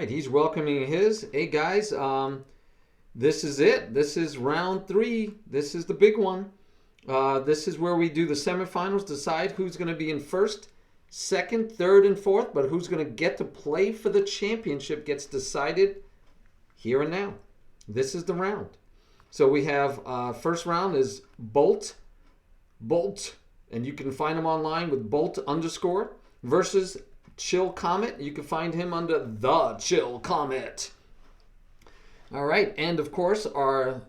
Right, he's welcoming his. Hey guys, this is it. This is round three. This is the big one. This is where we do the semifinals, decide who's going to be in first, second, third, and fourth, but who's going to get to play for the championship gets decided here and now. This is the round. So we have first round is Bolt, and you can find him online with Bolt underscore versus Chill Comet. You can find him under the Chill Comet. All right, and of course our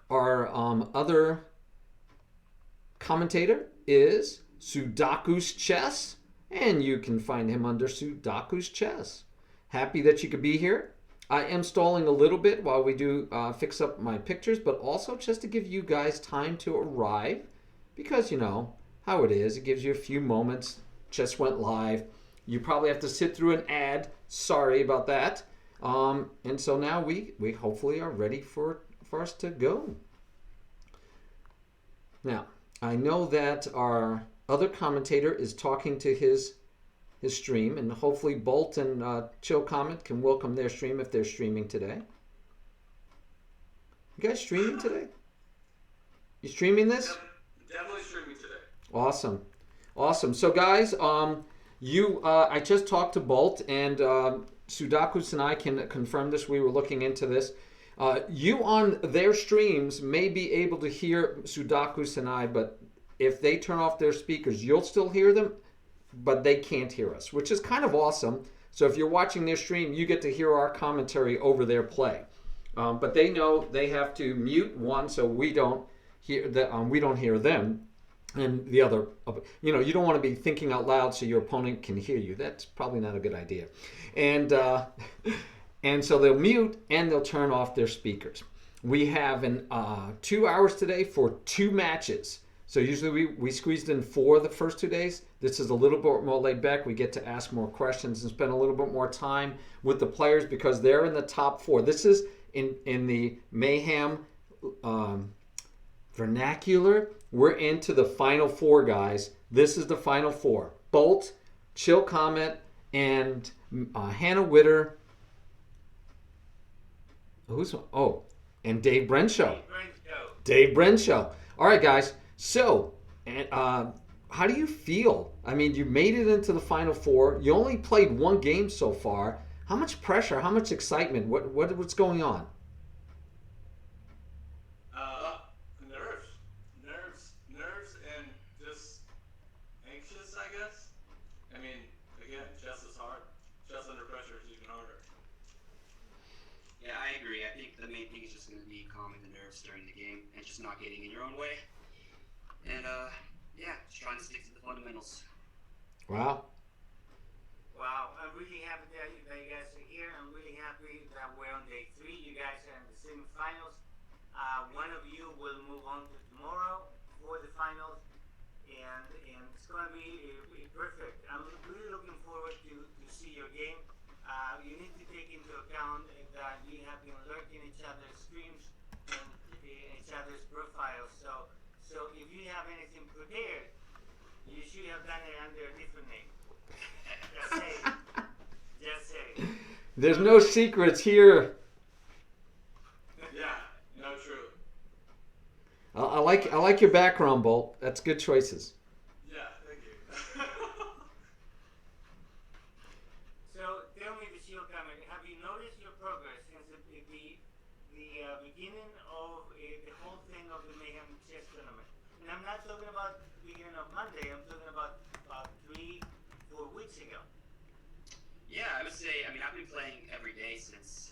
other commentator is Sudaku's Chess, and you can find him under Sudaku's Chess. Happy that you could be here. I am stalling a little bit while we do fix up my pictures, but also just to give you guys time to arrive, because you know how it is. It gives you a few moments. Just went live. You probably have to sit through an ad. Sorry about that. And so now we hopefully are ready for us to go. Now, I know that our other commentator is talking to his stream, and hopefully Bolt and Chill Comment can welcome their stream if they're streaming today. You guys streaming today? You streaming this? Yep, definitely streaming today. Awesome. So guys, I just talked to Bolt, and Sudakus and I can confirm this. We were looking into this. You on their streams may be able to hear Sudakus and I, but if they turn off their speakers, you'll still hear them, but they can't hear us, which is kind of awesome. So if you're watching their stream, you get to hear our commentary over their play. But they know they have to mute one so we don't hear them, and the other. You don't want to be thinking out loud so your opponent can hear you. That's probably not a good idea. And so they'll mute and they'll turn off their speakers. We have 2 hours today for 2 matches. So usually we squeezed in 4 the first 2 days. This is a little bit more laid back. We get to ask more questions and spend a little bit more time with the players because they're in the top 4. This is in the MayHam vernacular. We're into the final 4, guys. This is the final 4. Bolt, Chill Comet, and Hannah Witter. And Dave Brenshaw. Dave Brenshaw. All right, guys. So, how do you feel? I mean, you made it into the Final 4. You only played 1 game so far. How much pressure? How much excitement? What's going on? Nerves, and just anxious, I guess. I mean, again, chess is hard. Chess under pressure is even harder. Yeah, I agree. I think the main thing is just going to be calming the nerves during the game and just not getting in your own way. And, just trying to stick to the fundamentals. Wow. I'm really happy that you guys are here. I'm really happy that we're on day 3. You guys are in the semifinals. One of you will move on to tomorrow for the finals, and it's going to be perfect. I'm really looking forward to see your game. You need to take into account that you have been lurking each other's streams and each other's profiles. So if you have anything prepared, you should have done it under a different name. Just say. There's no secrets here. Yeah, no, true. I like your background, Bolt. That's good choices. Yeah, thank you. So tell me, the shield comment. Have you noticed your progress since the beginning of the whole thing of the Mayhem chess tournament? And I'm not talking about the beginning of Monday. I'm talking about 3-4 weeks ago. Yeah, I would say, I've been playing every day since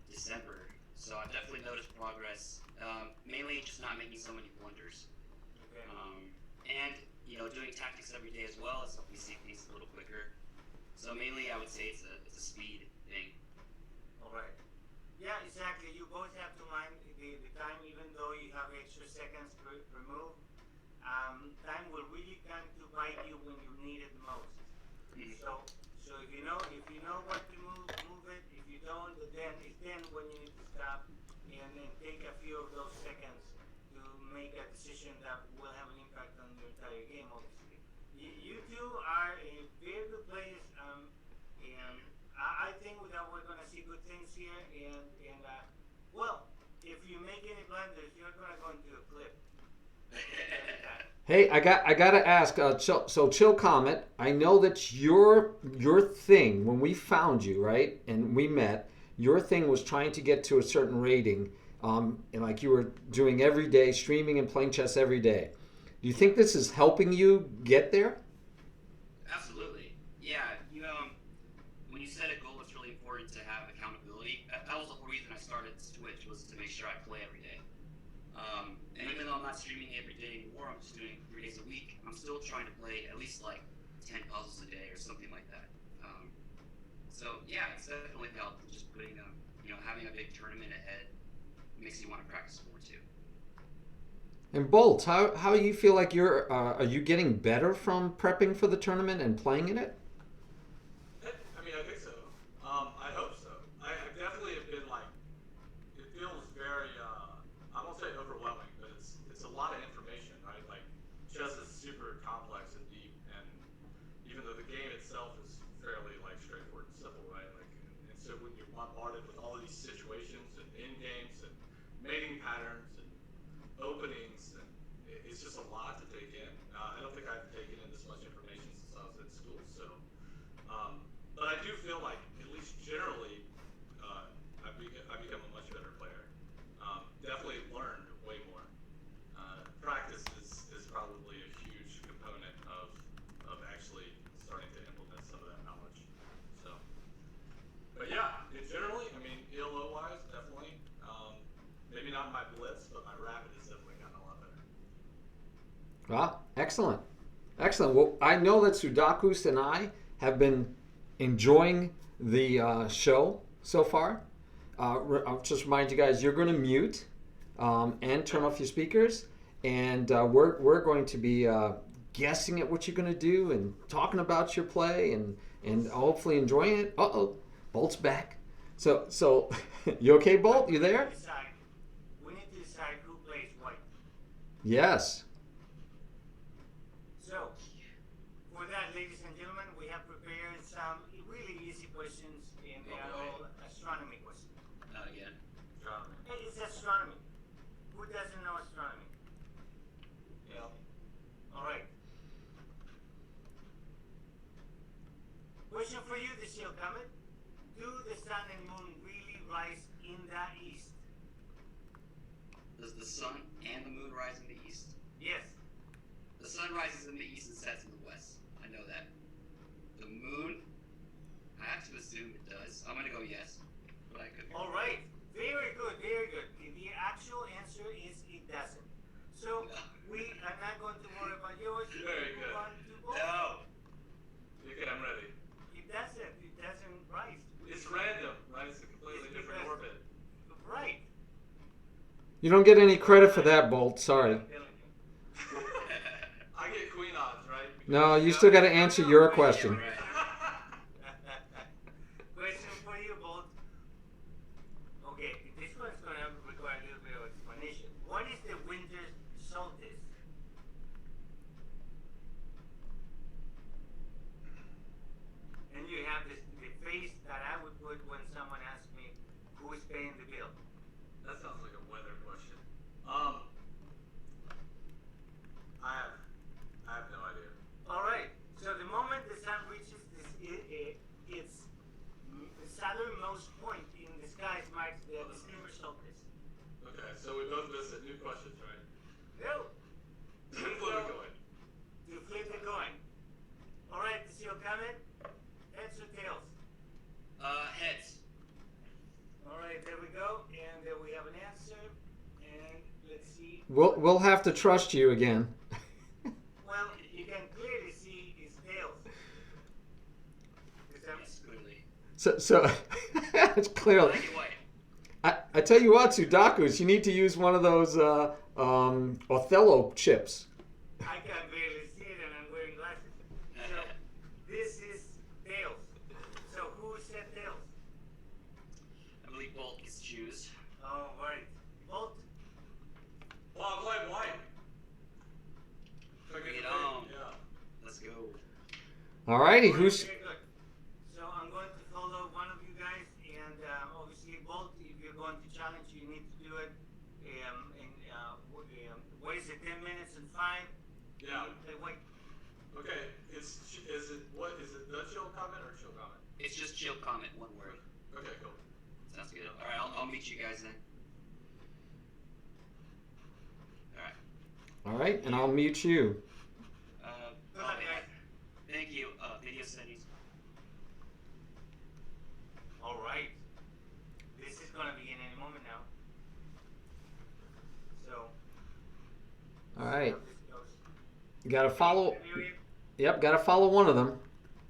December, so I've definitely noticed progress. Mainly just not making so many blunders. Okay. And, doing tactics every day as well has helped me see things a little quicker. So mainly I would say it's a speed thing. All right. Yeah, exactly. You both have to mind the time, even though you have extra seconds per move. Time will really come to bite you when you need it most. Mm-hmm. So if you know what to move it. If you don't, then it's then when you need to stop and then take a few of those seconds to make a decision that will have an impact on your entire game. Obviously, you two are very good players, and see good things here, and well, if you make any blunders, you're gonna go into a clip. Hey, I gotta ask. So Chill Comet, I know that your thing when we found you, right, and we met, your thing was trying to get to a certain rating, and like you were doing every day, streaming and playing chess every day. Do you think this is helping you get there? Absolutely. Yeah, when you set a goal, it's really important to have accountability. That was the whole reason I started Twitch, was to make sure I play every day. And even though I'm not streaming every day anymore, I'm just doing 3 days a week. I'm still trying to play at least like 10 puzzles a day or something like that. So yeah, it's definitely helped. Just putting having a big tournament ahead makes you want to practice more too. And Bolt, how you feel like are you getting better from prepping for the tournament and playing in it? I mean, I think so. I hope so. I definitely have been like, it feels very, I won't say overwhelming, but it's a lot of information, right? Like, chess is super complex and deep, and even though the game itself is fairly like straightforward and simple, right? Like, and so when you're bombarded with all of these situations and end games and mating patterns and openings, and it's just a lot to take in. I don't think I've taken in this much information since I was in school, so. But I do feel like, at least generally, I've become a much better player. Definitely learned way more. Practice is probably a huge component of actually starting to implement some of that knowledge. So, but yeah, generally, I mean, ELO wise, definitely. Maybe not my blitz, but my rapid has definitely gotten a lot better. Ah, excellent. Excellent. Well, I know that Sudakus and I have been enjoying the show so far. I'll just remind you guys, you're going to mute and turn off your speakers, and we're going to be guessing at what you're going to do and talking about your play and hopefully enjoying it. Uh-oh, Bolt's back. So you okay, Bolt? You there? We need to decide who plays white. Yes. So, for that, ladies and gentlemen, we have prepared some really easy questions, and they are all astronomy questions. Again. Astronomy. Hey, it's astronomy. Who doesn't know astronomy? Yeah. All right. Question for you, the Shield Comet. Do the sun and moon really rise in the east? Does the sun and the moon rise in the east? Yes. The sun rises in the east and sets in the west. I know that. The moon, I have to assume it does. I'm gonna go yes, but I could be All right. Very good, very good. The actual answer is it doesn't. So we are not going to worry about yours. Very good. Move on to both. No. Okay, I'm ready. It doesn't rise. It's random, right? It's a completely different orbit. Right. You don't get any credit for that, Bolt. Sorry. I'm telling you. I get queen odds, right? No, you still got to answer your question. Question for you, Bolt. Okay, this one's going to require a little bit of explanation. What is the winter solstice? And you have the face that I would put when someone asks me who is paying the bill. That sounds like a weather question. I have no idea. All right. So the moment the sun reaches its southernmost point in the skies marks the winter solstice. Okay, so we both missed it. New questions, right? No. Flip a coin. You flip the coin. All right, the seal coming. Heads or tails? Heads. All right, there we go, and we have an answer. And let's see. We'll have to trust you again. Well, you can clearly see it's tails. Yes, clearly. So it's clearly. Black and white. I tell you what, Sudakus, you need to use one of those Othello chips. I can barely see it, and I'm wearing glasses. So this is tails. So who said tails? I believe Bolt gets to choose. Oh, right. Bolt. Well, I'm playing white. Bring it on. Yeah. Let's go. Alrighty, All right, who's very good. So I'm going to follow one of you guys, and both, if you're going to challenge, you need to do it what is it, 10 minutes and 5? Yeah. Wait. Okay. Is it what is it? The chill comment or chill comment? It's just chill comment, one word. Okay, cool. Sounds good. All right, I'll meet you guys then. All right. All right, and I'll mute you. Thank you. Video settings. All right. This is going to begin any moment now. So. All right. how this goes. You got to follow. Period. Yep, got to follow one of them.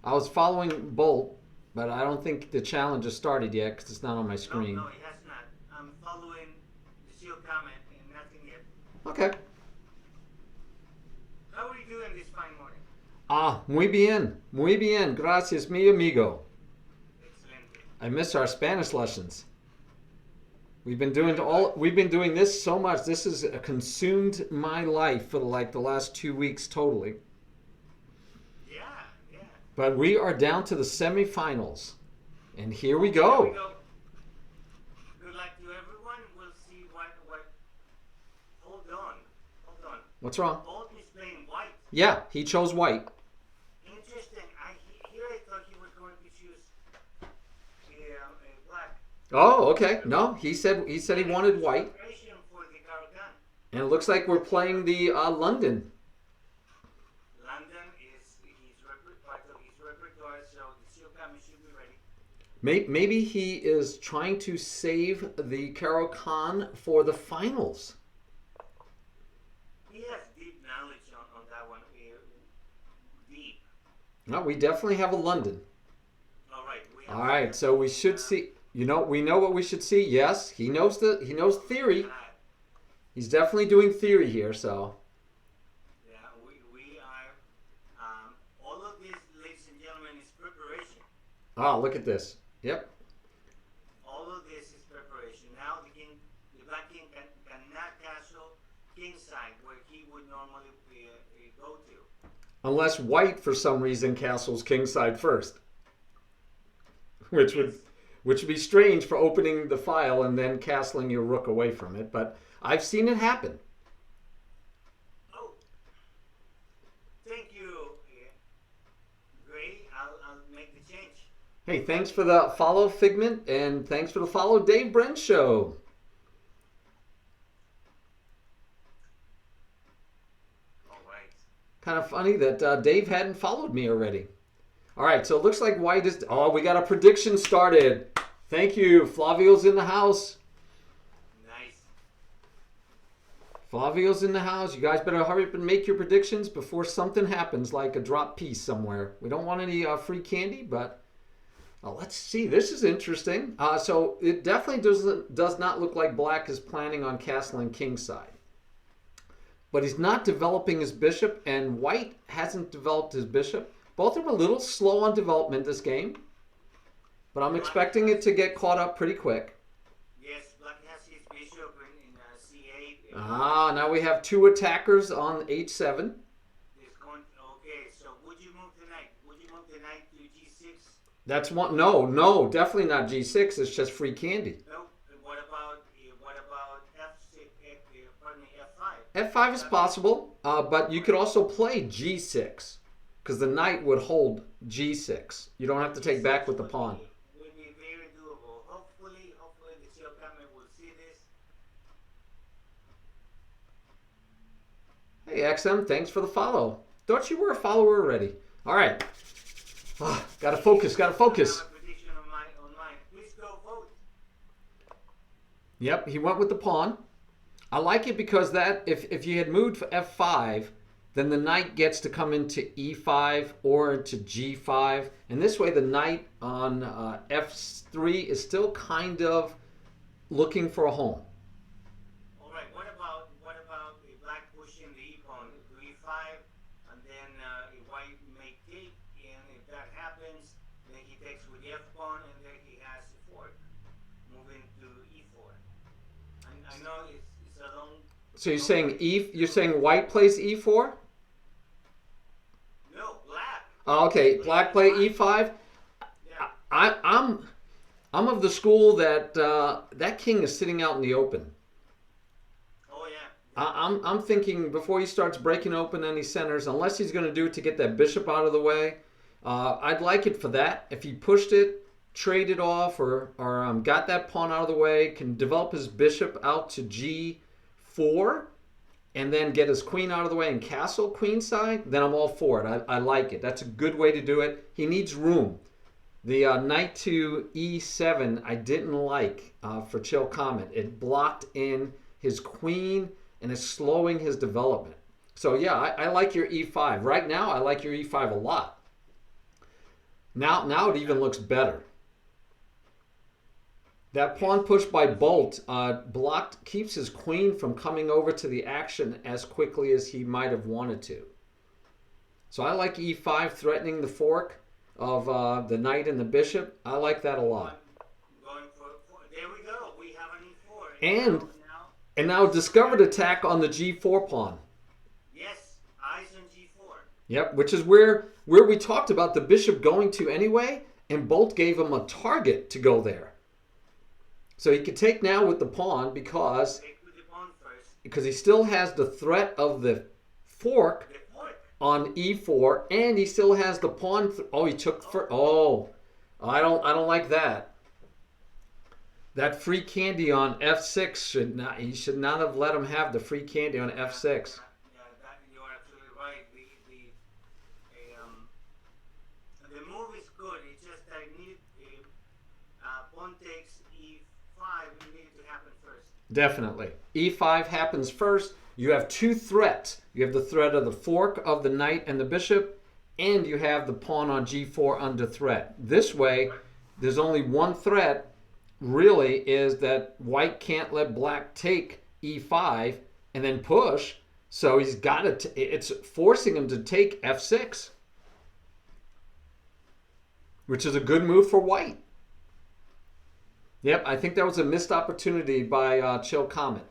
I was following Bolt, but I don't think the challenge has started yet because it's not on my screen. No, it has not. I'm following the seal comment and nothing yet. Okay. How are you doing this fine morning? Muy bien. Muy bien. Gracias, mi amigo. Excellent. I miss our Spanish lessons. We've been doing this so much. This has consumed my life for the last 2 weeks totally. Yeah. But we are down to the semifinals. And here we Here go. we go. Good luck to everyone. We'll see what. Hold on. What's wrong? Bolt is playing white. Yeah, he chose white. Interesting. I thought he was going to choose black. Oh, okay. No, he said he wanted white. Preparation for the Caracan. And it looks like we're playing the London. London is part of his repertoire, so the seal comment should be ready. Maybe he is trying to save the Caro Khan for the finals. He has deep knowledge on that one. Deep. No, we definitely have a London. All right. All right, so we should see. We know what we should see. Yes, he knows theory. He's definitely doing theory here. So Yeah, we are. All of this, ladies and gentlemen, is preparation. look at this. Yep. All of this is preparation. Now the black king cannot castle kingside where he would normally go to. Unless white for some reason castles kingside first, which would be strange for opening the file and then castling your rook away from it. But I've seen it happen. Oh, thank you, Gray. I'll make the change. Hey, thanks for the follow, Figment, and thanks for the follow, Dave Brent Show. All right. Kind of funny that Dave hadn't followed me already. All right, so it looks like white is... Oh, we got a prediction started. Thank you. Flavio's in the house. Nice. Flavio's in the house. You guys better hurry up and make your predictions before something happens, like a drop piece somewhere. We don't want any free candy, but let's see. This is interesting. So it definitely does not look like black is planning on castling kingside. But he's not developing his bishop, and white hasn't developed his bishop. Both are a little slow on development this game, but I'm expecting it to get caught up pretty quick. Yes, black has his bishop in C8. Now we have two attackers on H7. Okay, so would you move the knight? Would you move the knight to G6? That's one. No, definitely not G6. It's just free candy. No. What about F6? Pardon me, F5? F5 is possible, but you could also play G6 because the knight would hold G6. You don't have to take back with the pawn. Would be very doable. Hopefully the seal comment will see this. Hey XM, thanks for the follow. Thought you were a follower already. All right. Gotta focus. I have a prediction on mine. Please go vote. Yep, he went with the pawn. I like it because that if you had moved for F5, then the knight gets to come into E5 or into G5. And this way the knight on F3 is still kind of looking for a home. All right. What about the black pushing the e-pawn to E5, and then white may take, and if that happens, then he takes with the f-pawn, and then he has the fork, moving to E4. I know it's a long. So you're saying white plays E4? No, black. Oh, okay, black play E5. Yeah. I'm of the school that that king is sitting out in the open. Oh yeah. I'm thinking before he starts breaking open any centers, unless he's going to do it to get that bishop out of the way, I'd like it for that. If he pushed it, traded off, or got that pawn out of the way, can develop his bishop out to g4, and then get his queen out of the way and castle queenside, then I'm all for it. I like it. That's a good way to do it. He needs room. The knight to e7 I didn't like for Chill Comet. It blocked in his queen and is slowing his development. So yeah, I like your e5. Right now, I like your e5 a lot. Now it even looks better. That pawn push by Bolt keeps his queen from coming over to the action as quickly as he might have wanted to. So I like e5 threatening the fork of the knight and the bishop. I like that a lot. There we go. We have an e4. And now discovered attack on the g4 pawn. Yes, eyes on g4. Yep, which is where we talked about the bishop going to anyway, and Bolt gave him a target to go there. So he could take now with the pawn because he still has the threat of the fork on e4, and he still has the pawn. He took for. I don't like that. That free candy on f6 he should not have let him have the free candy on f6. Yeah, you are absolutely right. The move is good. It's just that pawn takes e5. It needed to happen first. Definitely, e5 happens first. You have two threats. You have the threat of the fork of the knight and the bishop, and you have the pawn on g4 under threat. This way, there's only one threat, really, is that white can't let black take e5 and then push. So he's got to, it's forcing him to take f6, which is a good move for white. Yep, I think that was a missed opportunity by Chill Comet.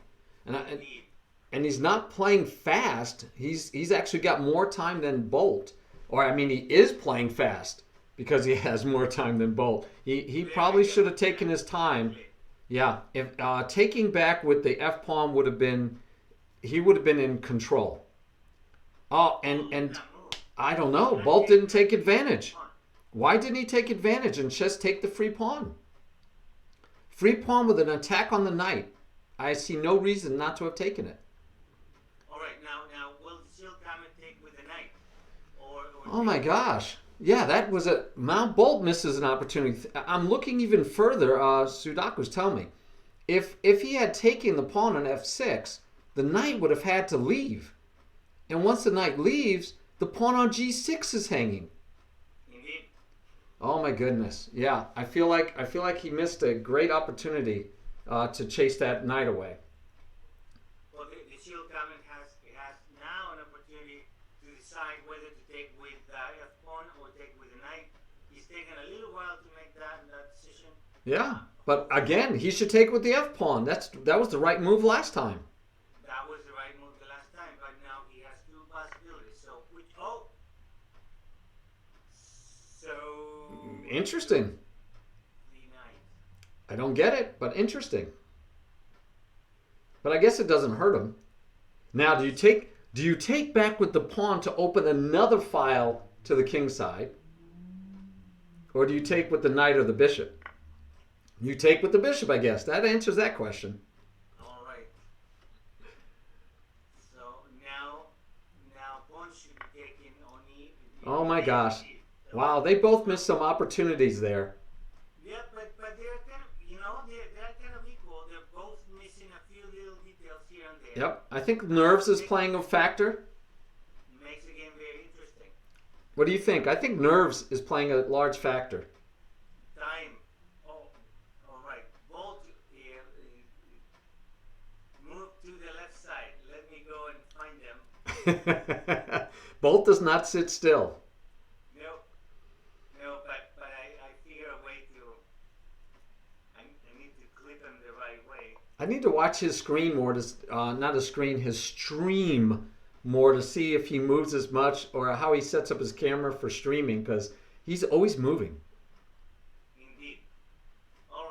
And he's not playing fast. He's actually got more time than Bolt. Or, I mean, he is playing fast because he has more time than Bolt. He probably should have taken his time. Yeah, if taking back with the f-pawn would have been, he would have been in control. Oh, and I don't know. Bolt didn't take advantage. Why didn't he take advantage and just take the free pawn? Free pawn with an attack on the knight. I see no reason not to have taken it. Now, will Chill Comet take with the knight? Oh my gosh. Yeah, that was Mount Bolt misses an opportunity. I'm looking even further. Sudaku's telling me. If he had taken the pawn on f6, the knight would have had to leave. And once the knight leaves, the pawn on g6 is hanging. Indeed. Oh my goodness. Yeah, I feel like he missed a great opportunity to chase that knight away. Well, the Chill Comet has now an opportunity to decide whether to take with the f-pawn or take with the knight. He's taken a little while to make that decision. Yeah, but again, he should take with the f-pawn. That was the right move last time. That was the right move the last time, but now he has two possibilities. Interesting. The knight. I don't get it, but interesting. But I guess it doesn't hurt him. Now, do you take back with the pawn to open another file to the king side? Or do you take with the knight or the bishop? You take with the bishop, I guess. That answers that question. All right. So now pawn should be taken on e. Oh my gosh. Wow, they both missed some opportunities there. Yeah, but they're kind of, they're kind of equal. They're both missing a few little details here and there. Yep. I think nerves is playing a factor. Makes the game very interesting. What do you think? I think nerves is playing a large factor. Time. Oh, all right. Bolt, move to the left side. Let me go and find them. Bolt does not sit still. No, but I figure a way to. I need to clip him the right way. I need to watch his screen more his stream more to see if he moves as much or how he sets up his camera for streaming, because he's always moving. Indeed. All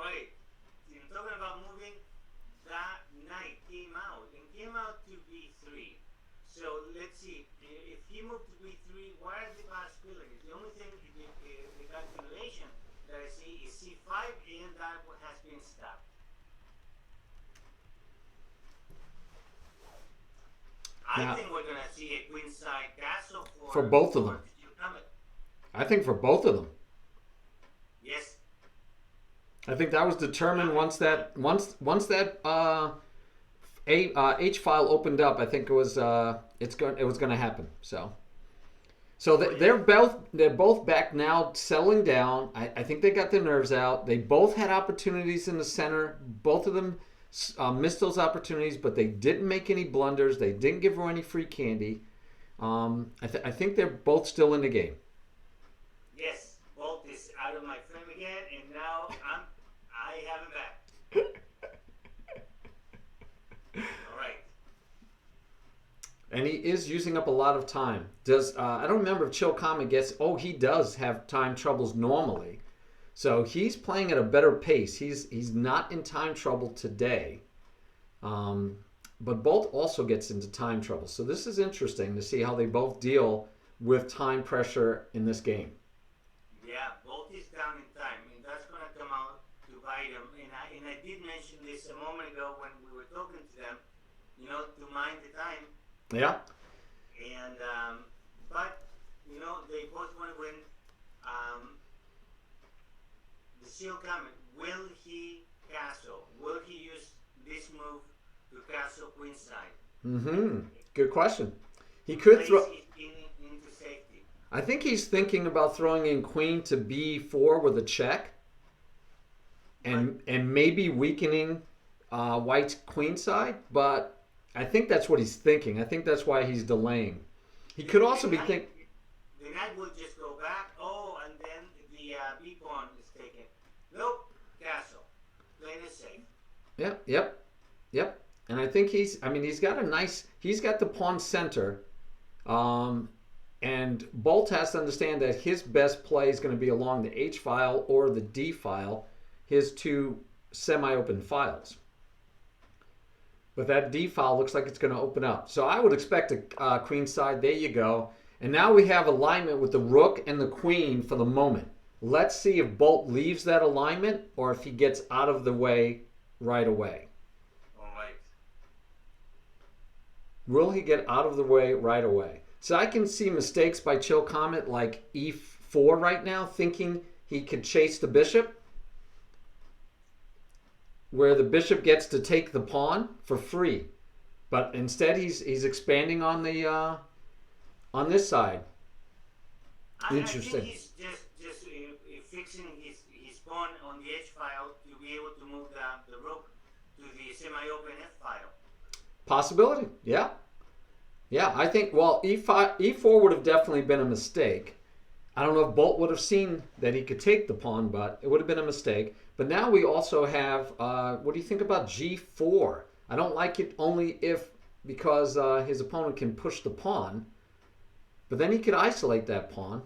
e5, and that has been stopped. I Now, think we're gonna see a queenside castle for both of them. I think for both of them. Yes. I think that was determined once that H file opened up. I think it was going to happen. So they're both back now, settling down. I think they got their nerves out. They both had opportunities in the center. Both of them missed those opportunities, but they didn't make any blunders. They didn't give her any free candy. I think they're both still in the game. Yes, Bolt is out of my frame again, and now I have him back. All right. And he is using up a lot of time. I don't remember if Chill Comet gets. Oh, he does have time troubles normally, so he's playing at a better pace. He's not in time trouble today, but Bolt also gets into time trouble. So this is interesting to see how they both deal with time pressure in this game. Yeah, Bolt is down in time, and that's gonna come out to bite him. And I did mention this a moment ago when we were talking to them, to mind the time. Yeah. And but they both want to win. The Shield Comet, will he castle? Will he use this move to castle queenside? Mm-hmm. Good question. He could throw into safety. I think he's thinking about throwing in queen to b4 with a check, and maybe weakening White's queen side. But I think that's what he's thinking. I think that's why he's delaying. He could also be thinking. The knight will just go back. Oh, and then the b pawn is taken. Nope, castle. Plain and safe. Yep. And I think he's got the pawn center. And Bolt has to understand that his best play is going to be along the H file or the D file, his two semi-open files. But that D file looks like it's going to open up. So I would expect a queen side. There you go. And now we have alignment with the rook and the queen for the moment. Let's see if Bolt leaves that alignment or if he gets out of the way right away. All right. Will he get out of the way right away? So I can see mistakes by Chill Comet like e4 right now, thinking he could chase the bishop, where the bishop gets to take the pawn for free. But instead he's expanding on the on this side. Interesting. I think he's just fixing his pawn on the H file to be able to move the rook to the semi-open F file. Possibility, yeah. Yeah, I think, e4 would have definitely been a mistake. I don't know if Bolt would have seen that he could take the pawn, but it would have been a mistake. But now we also have, what do you think about g4? I don't like it only because his opponent can push the pawn. But then he could isolate that pawn.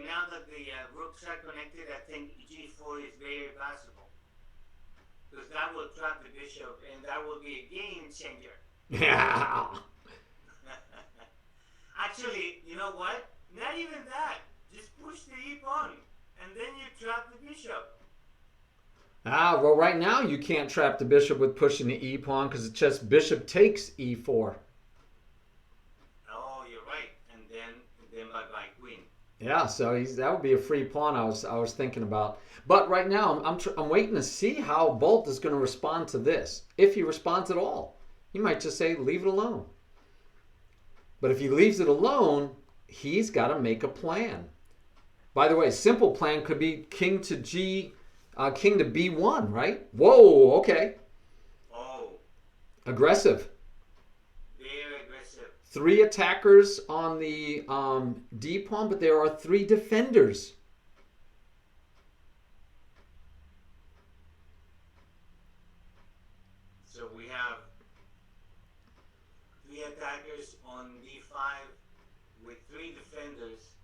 Now that the rooks are connected, I think g4 is very possible. Because that will trap the bishop, and that will be a game changer. Yeah. Actually, you know what? Not even that. Just push the e pawn, and then you trap the bishop. Well, right now you can't trap the bishop with pushing the e pawn because it's just bishop takes e4. Oh, you're right. And then bye queen. Yeah, so that would be a free pawn. I was thinking about. But right now I'm waiting to see how Bolt is going to respond to this. If he responds at all, he might just say leave it alone. But if he leaves it alone, he's got to make a plan. By the way, simple plan could be king to b1, right? Whoa, okay. Oh. Aggressive. Very aggressive. 3 attackers on the D pawn, but there are 3 defenders. So we have 3 attackers on d5 with 3 defenders.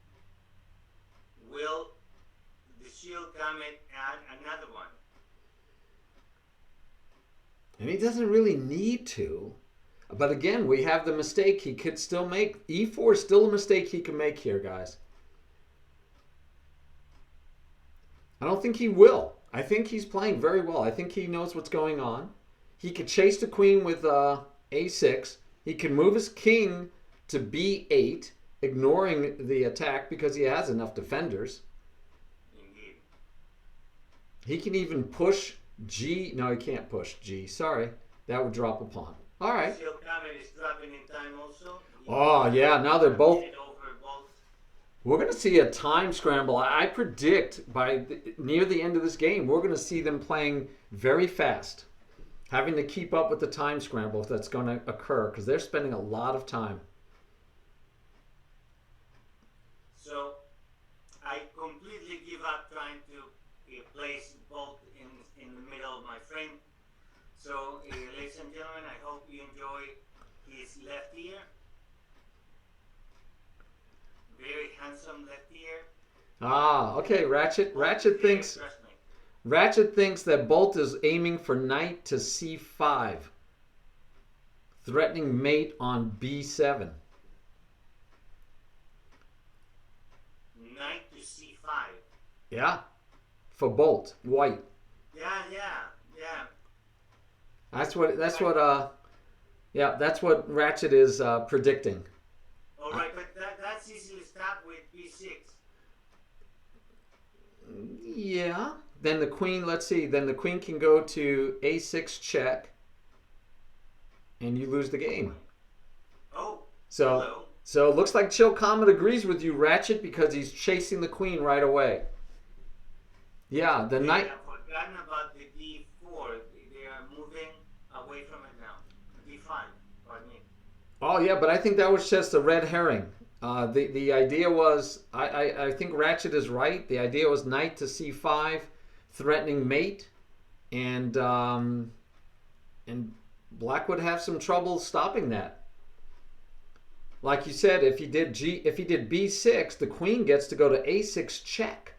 Will the Shield Comet add another one? And he doesn't really need to. But again, we have the mistake he could still make. E4 is still a mistake he can make here, guys. I don't think he will. I think he's playing very well. I think he knows what's going on. He could chase the queen with a6. He can move his king to b8, ignoring the attack because he has enough defenders. Indeed. He can even push g. No, he can't push g. Sorry. That would drop a pawn. All right. Seal Kamen is dropping in time also. Oh, yeah. Now they're both. Over both. We're going to see a time scramble. I predict near the end of this game, we're going to see them playing very fast, having to keep up with the time scramble that's going to occur because they're spending a lot of time. So I completely give up trying to place both in the middle of my frame. So, ladies and gentlemen, I hope you enjoy his left ear. Very handsome left ear. Ah, okay, Ratchet. Ratchet thinks Trust me. Ratchet thinks that Bolt is aiming for knight to c5, threatening mate on b7. Knight to c5. Yeah, for Bolt, white. Yeah. That's what Ratchet is predicting. All right, but that's easily stopped with b6. Yeah. Then the queen, let's see, then the queen can go to a6 check, and you lose the game. Oh, So hello. so it looks like Chill Comet agrees with you, Ratchet, because he's chasing the queen right away. Yeah, the knight. I've forgotten about the d4. They are moving away from it now. d5, pardon me. Oh yeah, but I think that was just a red herring. The idea was, I think Ratchet is right. The idea was knight to c5, threatening mate, and Black would have some trouble stopping that. Like you said, if he did b6, the queen gets to go to a6 check,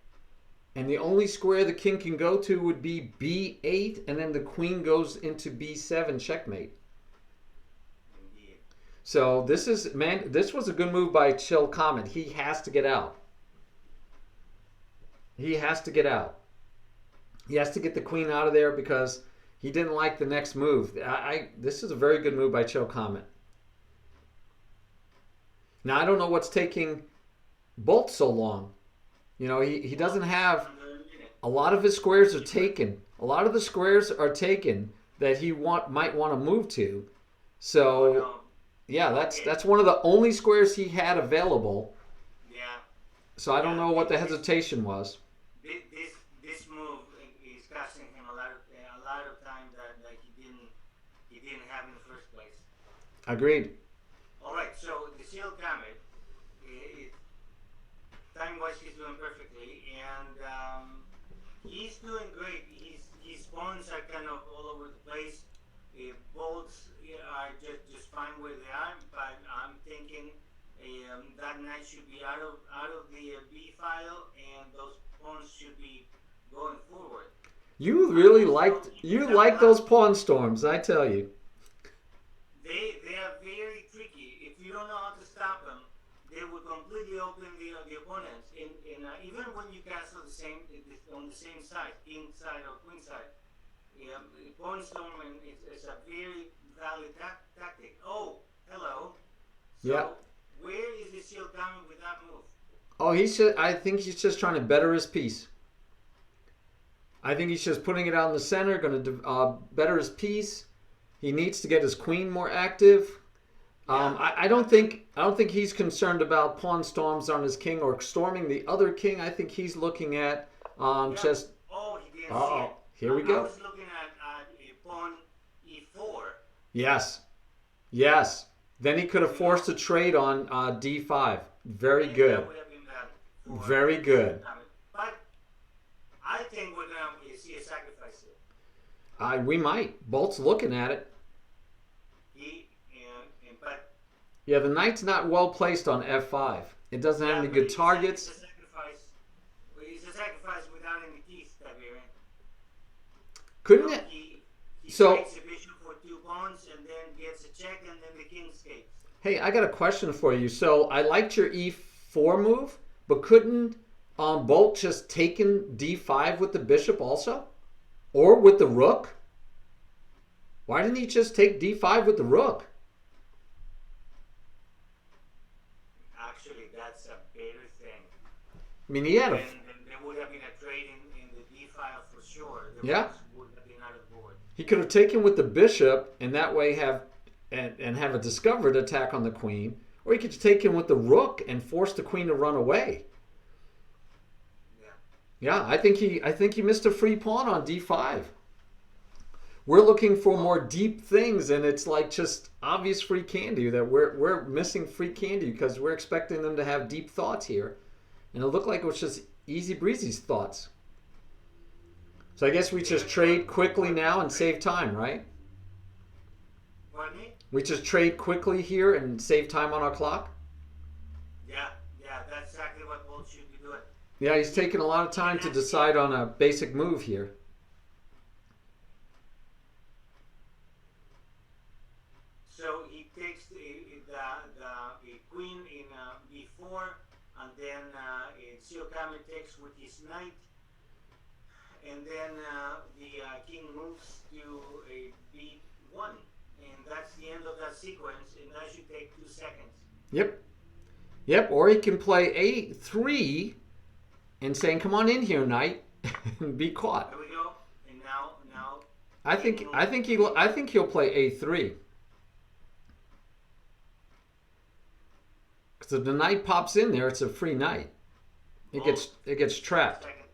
and the only square the king can go to would be b8, and then the queen goes into b7 checkmate. Indeed. So this was a good move by Chill Comet. He has to get out. He has to get out. He has to get the queen out of there because he didn't like the next move. This is a very good move by Chill Comet. Now I don't know what's taking Bolt so long. You know, he doesn't have a lot of his squares are taken. A lot of the squares are taken that he might want to move to. So No. yeah, that's one of the only squares he had available. Yeah. So I don't know what the hesitation was. This move is costing him a lot of time that he didn't have in the first place. Agreed. All right, so the Seal Comet, time-wise he's doing perfectly, and he's doing great. His pawns are kind of all over the place. Bolts are just fine where they are, but I'm thinking that knight should be out of the b file, and those pawns should be going forward. You really liked those pawn storms, I tell you. They are very tricky. If you don't know how to stop them, they will completely open the opponents. Even when you castle on the same side, king side or queen side, pawn storming is a very valid tactic. Oh, hello. So Yeah. where is the Seal coming with that move? Oh, I think he's just trying to better his piece. I think he's just putting it out in the center, going to better his piece. He needs to get his queen more active. I don't think he's concerned about pawn storms on his king or storming the other king. I think he's looking at just. Oh, he didn't see it. Here we I go. was looking at a pawn e4. Yes. Then he could have forced a trade on d5. Very Maybe good. that would have been bad for Very good. But I think we're going to see a sacrifice here. We might. Bolt's looking at it. But Yeah, the knight's not well placed on f5. It doesn't have any good targets. It's a sacrifice without any teeth, Tiberian. Couldn't it? He So- takes a bishop for 2 pawns and then gets a check and then the king escapes. Hey, I got a question for you. So I liked your e4 move, but couldn't Bolt just taken d5 with the bishop also? Or with the rook? Why didn't he just take d5 with the rook? Actually, that's a better thing. I mean, he had a... Then there would have been a trade in the d file for sure. The Yeah. rooks would have been out of the board. He could have taken with the bishop and that way have a discovered attack on the queen, or he could take him with the rook and force the queen to run away. Yeah. Yeah, I think he missed a free pawn on d5. We're looking for more deep things, and it's like just obvious free candy that we're missing free candy because we're expecting them to have deep thoughts here, and it looked like it was just easy breezy's thoughts. So I guess we just trade quickly now and save time, right? Pardon me? We just trade quickly here and save time on our clock? Yeah, that's exactly what Bolt should be doing. Yeah, he's taking a lot of time to decide on a basic move here. So he takes the queen in b4, and then Siokami takes with his knight, and then the king moves to b1, and that's the end of that sequence, and that should take 2 seconds. Yep, or he can play a3 and saying, "Come on in here, knight," and be caught. There we go. And now. I think he'll play a3. Because if the knight pops in there, it's a free knight. It gets trapped. Second.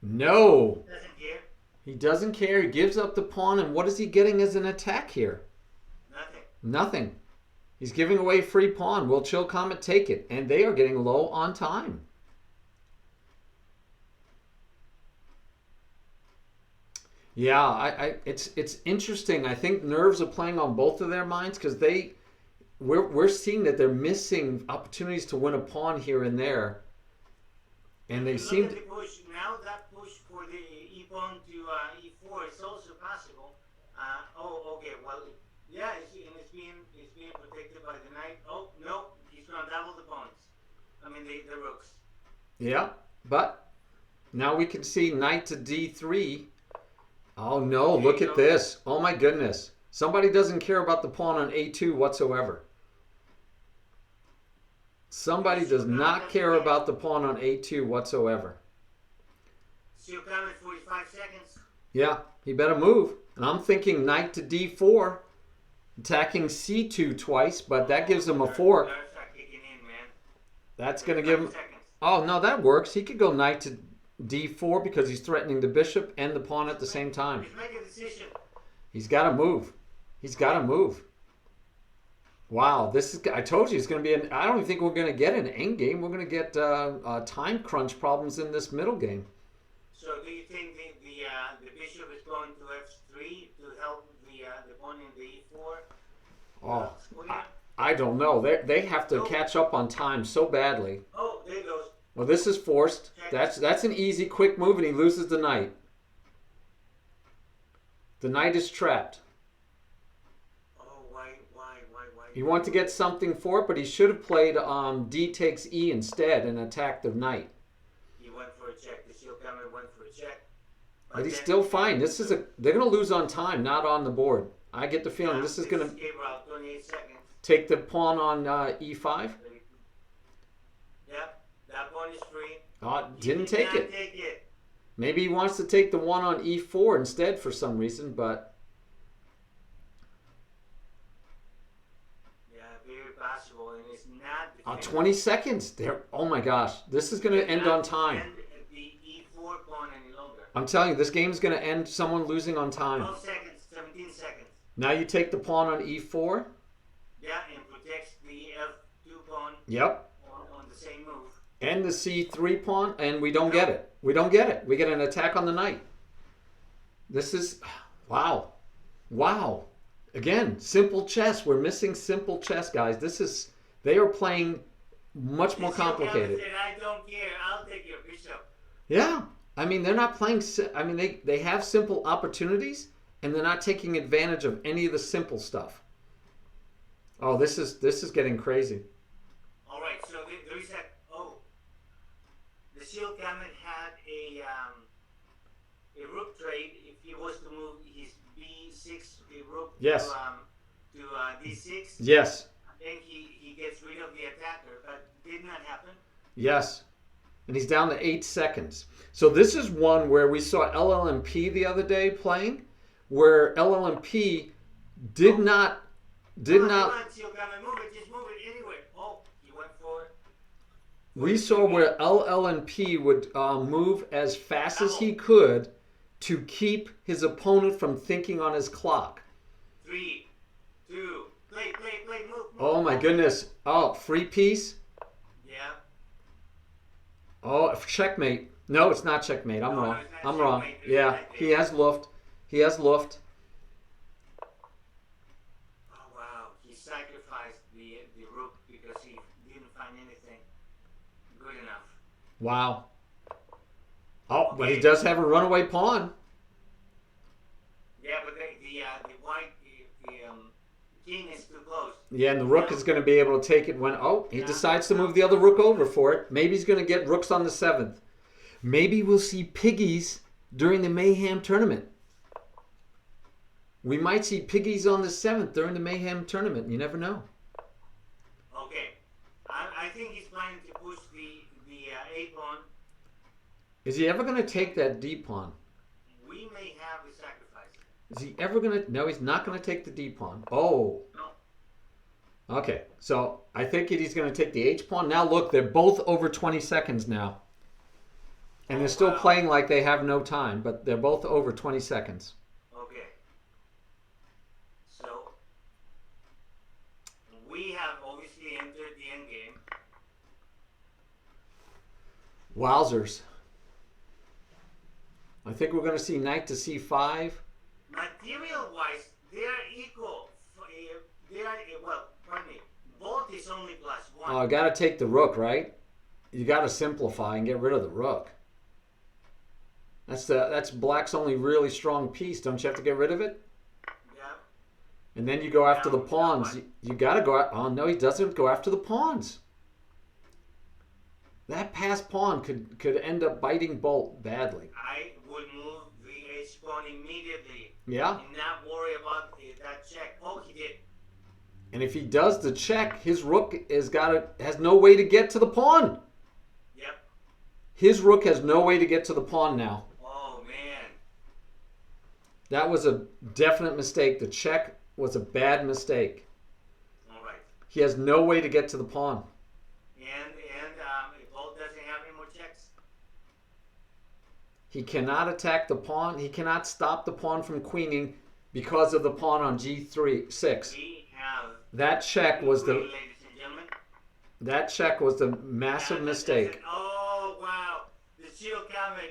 No, Doesn't care. he doesn't care. He gives up the pawn, and what is he getting as an attack here? Nothing. Nothing. He's giving away free pawn. Will Chill Comet take it? And they are getting low on time. Yeah, it's interesting. I think nerves are playing on both of their minds because we're seeing that they're missing opportunities to win a pawn here and there, and they seem Look at the push. Now that push for the e pawn to e4 is also possible. Okay. Well, yeah, it's being protected by the knight. Oh no, he's gonna double the pawns. I mean the rooks. Yeah, but now we can see knight to d3. Oh no, look at this. Oh my goodness. Somebody doesn't care about the pawn on a2 whatsoever. Somebody does not care about the pawn on a2 whatsoever. Siokami 45 seconds. Yeah, he better move. And I'm thinking knight to d4, attacking c2 twice, but that gives him a fork. Nerves are kicking in, man. That's going to give him... 5 seconds. Oh, no, that works. He could go knight to d4 because he's threatening the bishop and the pawn at the same time. He's making a decision. He's got to move. He's got to move. Wow, this is... I told you it's going to be an... I don't even think we're going to get an endgame. We're going to get time crunch problems in this middle game. So do you think the bishop is going to f3 to help the pawn in the e4? Oh, Square? I don't know. They have to catch up on time so badly. Oh, there it goes. Well, this is forced. That's an easy, quick move, and he loses the knight. The knight is trapped. Oh, why? He wanted to get something for it, but he should have played d takes e instead and attacked the knight. He went for a check. The Siokami went for a check. But he's still fine. This is they're going to lose on time, not on the board. I get the feeling this is going to escape route, 28 seconds. take the pawn on e5. Yep, that pawn is free. Didn't He take not it. Take it. Maybe he wants to take the one on e4 instead for some reason, but Yeah, very possible, and it's not. 20 seconds. There. Oh my gosh, this is going to end on time. And the e4 pawn any longer. I'm telling you, this game is going to end someone losing on time. 12 seconds, 17 seconds. Now you take the pawn on e4. Yeah, and protects the f2 pawn Yep. on the same move. And the c3 pawn, and we don't get it. We don't get it. We get an attack on the knight. This is... Wow. Wow. Again, simple chess. We're missing simple chess, guys. This is... They are playing much more complicated. Said, I don't care. I'll take your bishop. Yeah. I mean, they're not playing... I mean, they have simple opportunities, and they're not taking advantage of any of the simple stuff. Oh, this is getting crazy. All right, so there is that. Oh, Kamen had a rook trade if he was to move his b6 rook Yes. to d6. Yes. Then he gets rid of the attacker, but did not happen. Yes. And he's down to 8 seconds. So this is one where we saw LLMP the other day playing, where LLMP did not. Come on, Kamen, move it. Just move it anyway. Oh, he went for it. We saw where LLMP would move as fast as he could to keep his opponent from thinking on his clock. 3, 2, play, move. Oh my goodness. Oh, free piece. Yeah. Oh, checkmate. No, it's not checkmate. I'm No, wrong. it's not I'm wrong. checkmate. Yeah, Right there. he has luft. He has luft. Oh wow, he sacrificed the rook because he didn't find anything good enough. Wow. Oh, but he does have a runaway pawn. Yeah, but the white king is too close. Yeah, and the rook is going to be able to take it when... Oh, he decides to move the other rook over for it. Maybe he's going to get rooks on the 7th. Maybe we'll see piggies during the MayHam tournament. We might see piggies on the 7th during the MayHam tournament. You never know. Okay, I think he's planning to push the a pawn. Is he ever going to take that d pawn? We may have a sacrifice. Is he ever going to... No, he's not going to take the d pawn. Oh. No. Okay, so I think he's going to take the h pawn. Now look, they're both over 20 seconds now. And they're still playing like they have no time, but they're both over 20 seconds. Okay. So we have obviously entered the end game. Wowzers. I think we're going to see knight to c5. Material-wise, they are equal. They are, well, pardon me. Both is only +1. Oh, I got to take the rook, right? You got to simplify and get rid of the rook. That's black's only really strong piece. Don't you have to get rid of it? Yeah. And then you go after the pawns. You got to go. Oh no, he doesn't go after the pawns. That passed pawn could end up biting Bolt badly. I would move the h pawn immediately. Yeah. And not worry about that check. Oh, he did. And if he does the check, his rook has no way to get to the pawn. Yep. His rook has no way to get to the pawn now. Oh man. That was a definite mistake. The check was a bad mistake. All right. He has no way to get to the pawn. And if Bolt doesn't have any more checks. He cannot attack the pawn. He cannot stop the pawn from queening because of the pawn on g6. We have That check was the ladies and gentlemen. massive And mistake. oh wow. The shield Kamen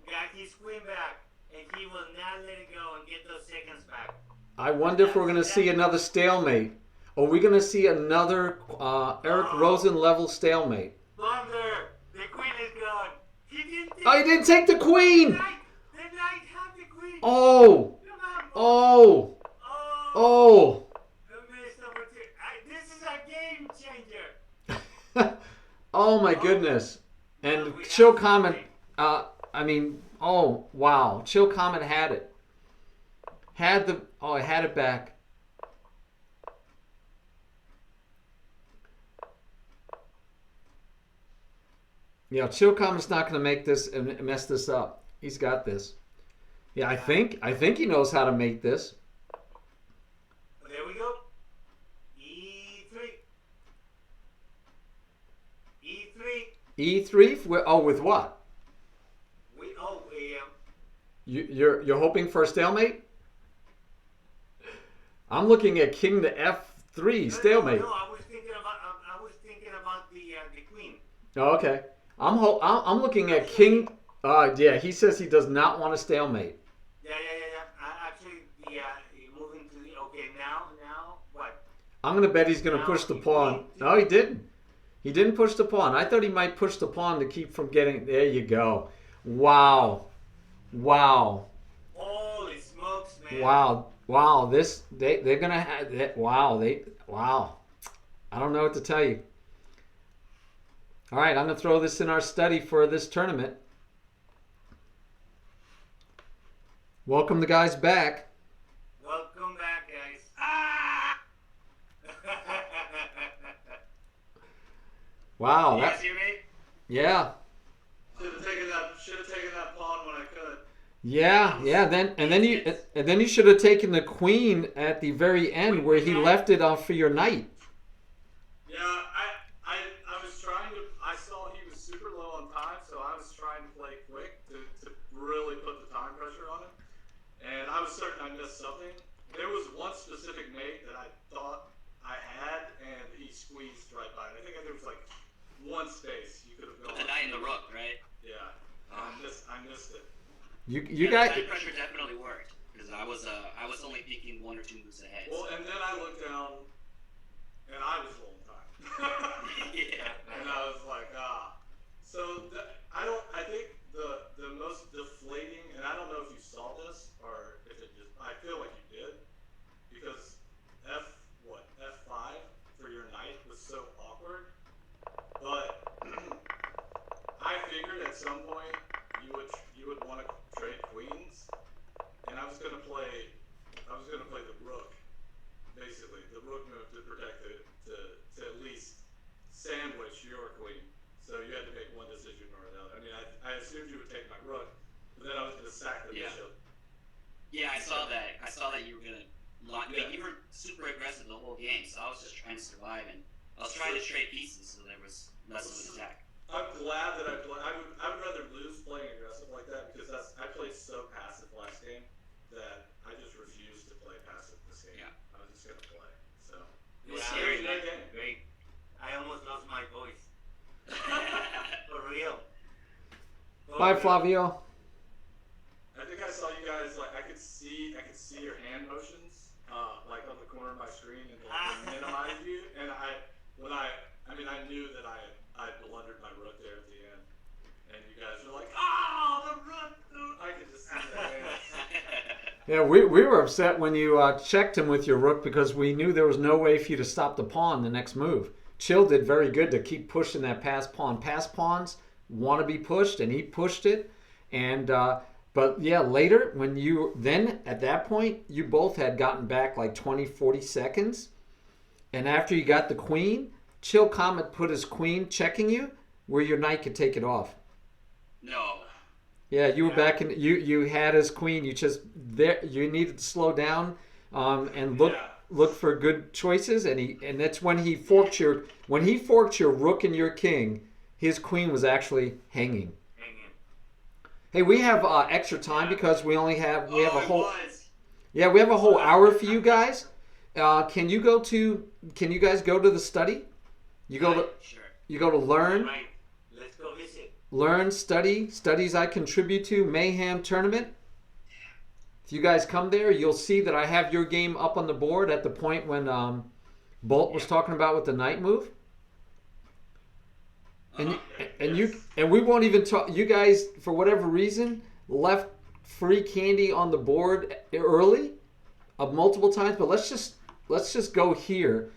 got his queen back and he will not let it go and get those seconds back. I wonder if we're going to see another stalemate. Are we going to see another Eric Rosen level stalemate? Blunder! The queen is gone. He didn't take Oh, he didn't take the queen! the knight! The knight had the queen! Oh! Come on, Bolt. Oh! Oh! Oh! The missed opportunity. This is a game changer. Oh my goodness. And We Chill have Comment, something. oh wow. Chill Comment had it. I had it back. Yeah, Chill Comment's not going to make this and mess this up. He's got this. Yeah, I think he knows how to make this. There we go. E3. E3. E3? Oh, with what? We You're hoping for a stalemate? I'm looking at king to f3 stalemate. No, I was thinking about the queen. Oh, okay. I'm looking at king. Yeah, he says he does not want a stalemate. Yeah. Actually, moving to the okay now what? I'm gonna bet he's gonna push the pawn. No, he didn't. He didn't push the pawn. I thought he might push the pawn to keep from getting. There you go. Wow. Holy smokes, man! Wow. They're gonna have that. Wow. I don't know what to tell you. All right, I'm going to throw this in our study for this tournament. Welcome the guys back. Welcome back, guys. Ah! Wow. You guys hear me? Yeah. Should have taken that pawn when I could. Yeah. Then you should have taken the queen at the very end where he left it off for your knight. Yeah, I was trying to. I saw he was super low on time, so I was trying to play quick to really put the time pressure on him. And I was certain I missed something. There was one specific mate that I thought I had, and he squeezed right by it. I think there was like one space you could have gone. The knight and the rook, right? Yeah, I missed it. You guys. Time pressure definitely worked because I was only peeking 1 or 2 moves ahead. Well, and then I looked down, and I was low on time. Yeah. And I was like, ah. So I think the most deflating, and I don't know if you saw this or if it just, I feel like you did, because F5 for your knight was so awkward. But I figured at some point you would want to trade queens, and I was gonna play the rook, basically the rook move to protect it to at least sandwich your queen. So you had to make one decision or another. I mean, I assumed you would take my rook, but then I was gonna sack the bishop. Yeah, I saw that. I saw that you were gonna. I mean, you were super aggressive the whole game, so I was just trying to survive, and I was trying to trade pieces, so there was less of an attack. I'm glad that I would rather lose playing aggressive like that because I played so passive last game that I just refused to play passive this game. Yeah. I was just gonna play. So It was Yeah, scary, it was a man. good game. Great. I almost lost my voice. For real. Bye, Flavio. I think I saw you guys like I could see your hand motions like on the corner of my screen and like, minimize you, and I knew that I blundered my rook there at the end, and you guys were like, oh, the rook, dude. I could just see the hands. Yeah, we were upset when you checked him with your rook because we knew there was no way for you to stop the pawn the next move. Chill did very good to keep pushing that pass pawn. Pass pawns want to be pushed, and he pushed it. And but yeah, later when at that point you both had gotten back like 20, 40 seconds, and after you got the queen, Chill Comet put his queen checking you where your knight could take it off. No. Yeah, you were back in. You had his queen. You needed to slow down and look for good choices. And that's when he forked your rook and your king. His queen was actually hanging. Hey, we have extra time because we have a whole hour for you guys. Can you guys go to the study? Sure. You go to learn. Right. Let's go visit. Learn, study, studies I contribute to, MayHam tournament. If you guys come there, you'll see that I have your game up on the board at the point when Bolt was talking about with the knight move. And we won't even talk. You guys, for whatever reason, left free candy on the board early, multiple times. But let's just go here.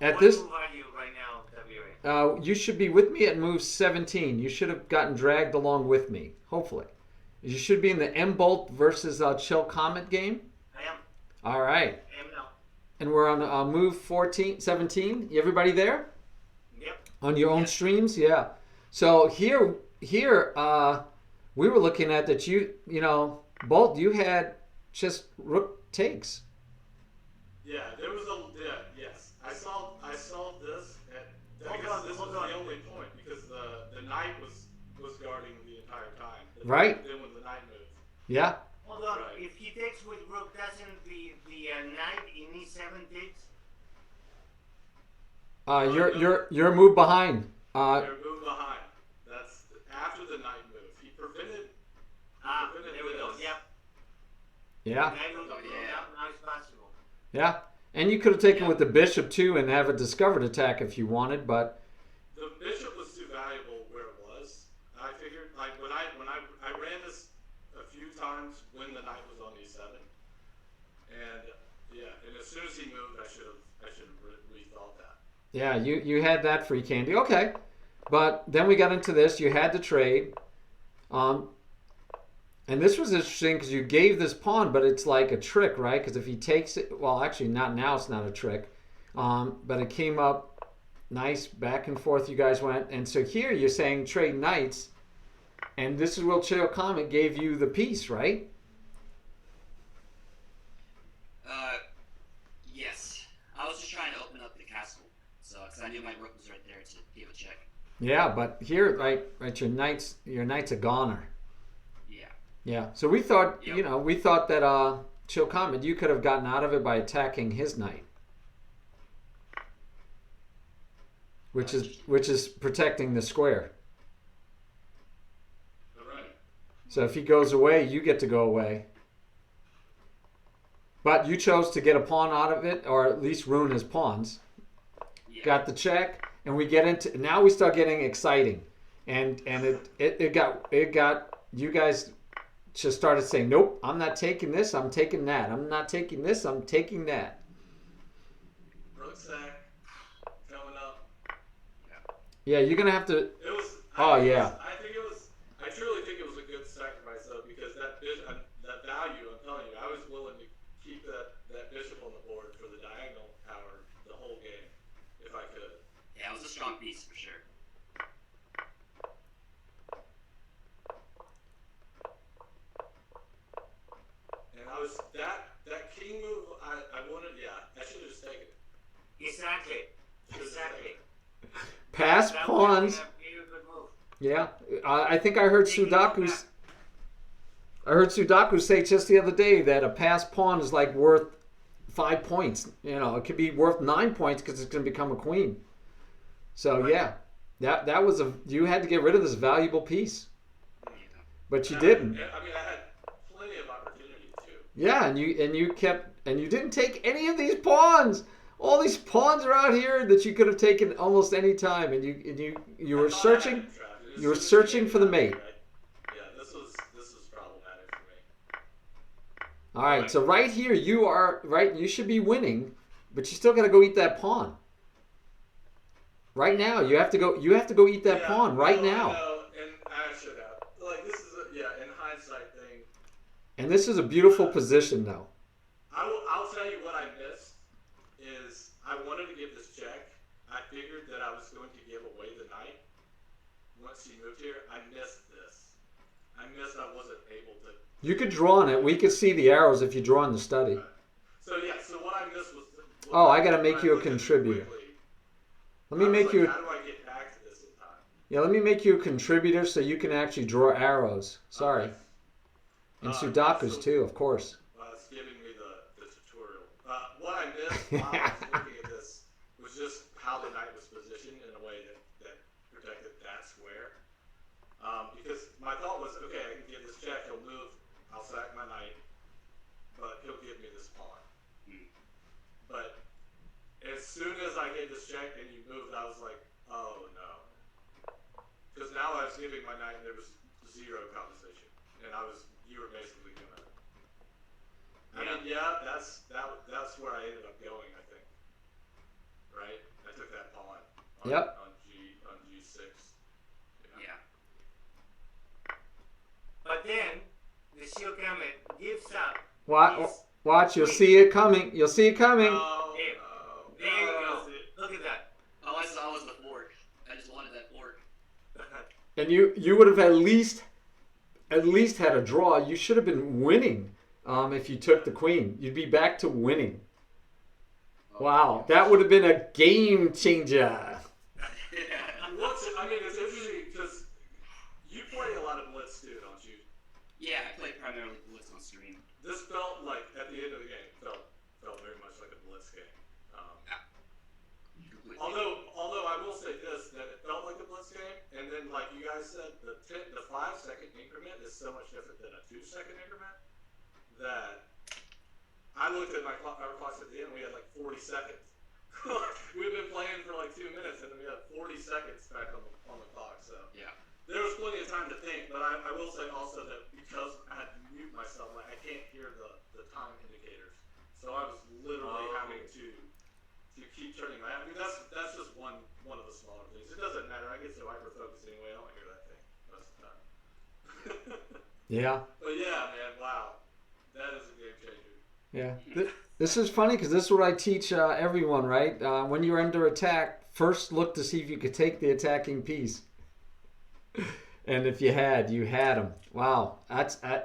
At What this. move are you right now, WA? You should be with me at move 17. You should have gotten dragged along with me, hopefully. You should be in the M-Bolt versus Chill Comet game. I am. All right. I am now. And we're on move 17. Everybody there? Yep. On your own streams? Yeah. So here, we were looking at that Bolt, you had just rook takes. Yeah, there was yes. I saw this. I guess this was the only point because the knight was guarding the entire time. Right. Then when the knight moved. Yeah. Hold on. Right. If he takes with rook, doesn't the knight in e7 takes? You're a move behind. They're moved behind. That's after the knight move. He prevented. There we go. this. Yep. Yeah. Knight will go down. Now it's possible. Yeah. And you could have taken with the bishop too and have a discovered attack if you wanted, but The bishop was too valuable where it was. I figured, like when I ran this a few times when the knight was on e7, and as soon as he moved, I should have rethought that. Yeah, you had that free candy. Okay. But then we got into this. You had to trade. Um, and this was interesting because you gave this pawn, but it's like a trick, right? Because if he takes it, well, actually, not now. It's not a trick. But it came up nice back and forth. You guys went, and so here you're saying trade knights, and this is where Chill Comet gave you the piece, right? Yes. I was just trying to open up the castle, so because I knew my rook was right there to give a check. Yeah, but here, right, your knight's a goner. Yeah. Yeah. So we thought, Yep. we thought that Chill Comet, you could have gotten out of it by attacking his knight, which is protecting the square. All right. So if he goes away, you get to go away. But you chose to get a pawn out of it, or at least ruin his pawns. Yeah. Got the check, and we get into now. We start getting exciting, and it got you guys just started saying, nope, I'm not taking this. I'm taking that. I'm not taking this. I'm taking that. Rook sack coming up. Yeah, you're gonna have to. It was. Oh, yeah. I think it was. I truly think it was a good sacrifice though, because that value. I'm telling you, I was willing to keep that bishop on the board for the diagonal power the whole game, if I could. Yeah, it was a strong piece for sure. And I was that king move. I wanted. Yeah, I should have just taken it. Exactly. Should've just Exactly. taken it. Pass That pawns. would have been a very good move. Yeah, I think I heard Sudaku's. I heard Sudaku say just the other day that a pass pawn is like worth 5 points. It could be worth 9 points because it's going to become a queen. So yeah, that was you had to get rid of this valuable piece, but you didn't. I mean, I had plenty of opportunity too. Yeah, and you didn't take any of these pawns. All these pawns are out here that you could have taken almost any time, and you were searching. You were searching for the mate. Yeah, this was problematic for me. All right, so right here you are right. You should be winning, but you still got to go eat that pawn. Right now, you have to go. You have to go eat that Yeah, pawn right no, now. I know, and I should have. Like this is in hindsight thing. And this is a beautiful position, though. I'll tell you what I missed is I wanted to give this check. I figured that I was going to give away the knight once he moved here. I missed this. I wasn't able to. You could draw on it. We could see the arrows if you draw in the study. So what I missed was. Oh, I gotta make when you a looked at it contributor. quickly, Let me I was make like, you. How do I get back to this in time? Yeah, let me make you a contributor so you can actually draw arrows. Sorry, Okay. and Sudakus too, of course. It's giving me the tutorial. What I missed while I was looking at this was just how the knight was positioned in a way that protected that square. Because my thought was, okay, I can give this check, he'll move, I'll sack my knight, but he'll give me this pawn. But as soon as I gave this check and you moved, I was like, oh no. Because now I was giving my knight and there was zero compensation. And you were basically gonna. I mean, that's where I ended up going, I think. Right? I took that pawn on, Yep. on G6. Yeah. But then the shield comet gives up. Watch, you'll see it coming. You'll see it coming. There you go. Look at that. All I saw was the fork. I just wanted that fork. And you would have at least had a draw. You should have been winning if you took the queen. You'd be back to winning. Wow, that would have been a game changer. It's interesting because you play a lot of blitz too, don't you? Yeah, I played primarily blitz on stream. This felt like at the end of the game felt very much like a blitz game. Completely. Although I will say this, that it felt like a blitz game, and then like you guys said, the 5-second increment is so much different than a 2-second increment that I looked at our clocks at the end, we had like 40 seconds. We've been playing for like 2 minutes, and then we had 40 seconds back on the clock. So Yeah. there was plenty of time to think, but I will say also that because I had to mute myself, like I can't hear the time indicators, so I was literally having to to keep turning around. I mean, that's just one of the smaller things. It doesn't matter. I get so hyper focused anyway. I don't hear that thing most of the time. Yeah. But yeah, man, wow, that is a game changer. Yeah. This is funny because this is what I teach everyone, right? When you're under attack, first look to see if you could take the attacking piece. And if you had them. Wow.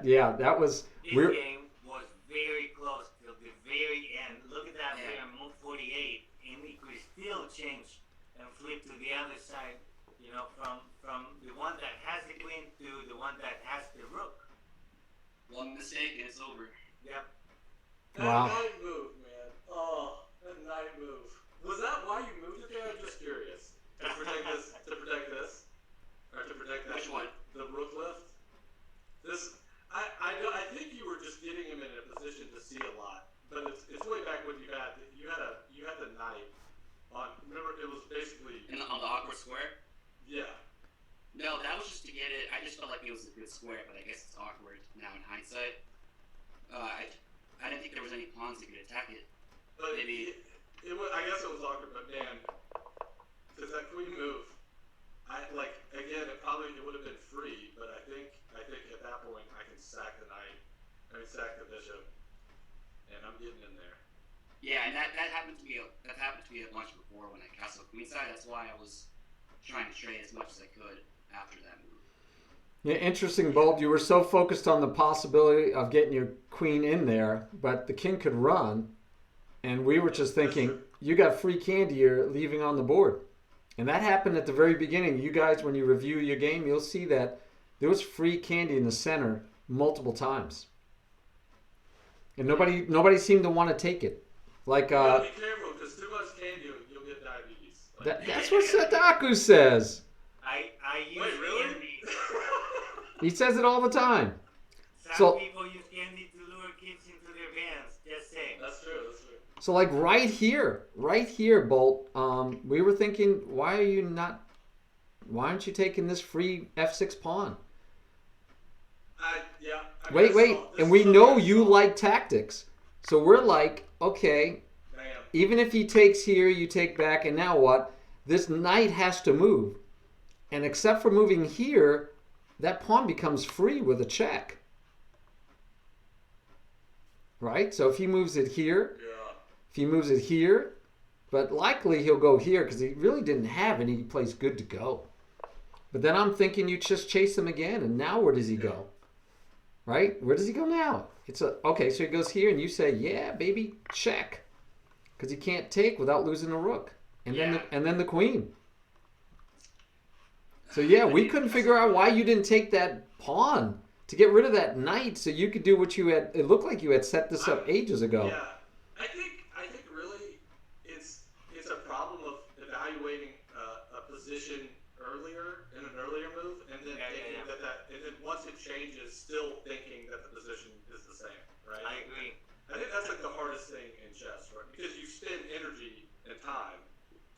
Yeah, that was... This game was very close till the very end. Look at that player move 48, and he could still change and flip to the other side, you know, from the one that has the queen to the one that has the rook. One mistake and it's over. Yep. Wow. That knight move, man. Oh, that knight move. Was that why you moved it there? I'm just curious. To protect this? Or to protect that? Which one? The rook lift? I think you were just getting him in a position to see a lot. But it's way back when you had the knight on. Remember, it was basically On the awkward square? yeah. No, that was just to get it. I just felt like it was a good square, but I guess it's awkward now in hindsight. I didn't think there was any pawns that could attack it. But Maybe. it was, I guess it was awkward, but man, because that queen move, it probably would have been free, but I think at that point I can sack the knight, sack the bishop, and I'm getting in there. Yeah, and that happened to me a bunch before when I castled queenside. That's why I was trying to trade as much as I could after that move. Yeah, interesting, Bolt. You were so focused on the possibility of getting your queen in there, but the king could run, and we were just thinking, you got free candy you're leaving on the board. And that happened at the very beginning. You guys, when you review your game, you'll see that there was free candy in the center multiple times. And nobody seemed to want to take it. Like be careful, because too much candy, you'll get diabetes. that's what Sadaku says. I use Wait, really? candy. He says it all the time. Some people use candy to lure kids into their vans. Just saying. That's true. So like right here, Bolt, we were thinking, why aren't you taking this free F6 pawn? Wait, and we know you like tactics. So we're like, okay, even if he takes here, you take back, and now what? This knight has to move. And except for moving here, that pawn becomes free with a check. Right? So if he moves it here, but likely he'll go here because he really didn't have any place good to go. But then I'm thinking you just chase him again, and now where does he go? Right? Where does he go now? Okay, so he goes here, and you say, yeah, baby, check. Because he can't take without losing a rook. And then the queen. So yeah, we couldn't figure out why you didn't take that pawn to get rid of that knight so you could do what you had. It looked like you had set this up ages ago. Yeah, I think really it's a problem of evaluating a position earlier in an earlier move, and then thinking that and then once it changes, still thinking that the position is the same, right? I agree. I think that's like the hardest thing in chess, right? Because you spend energy and time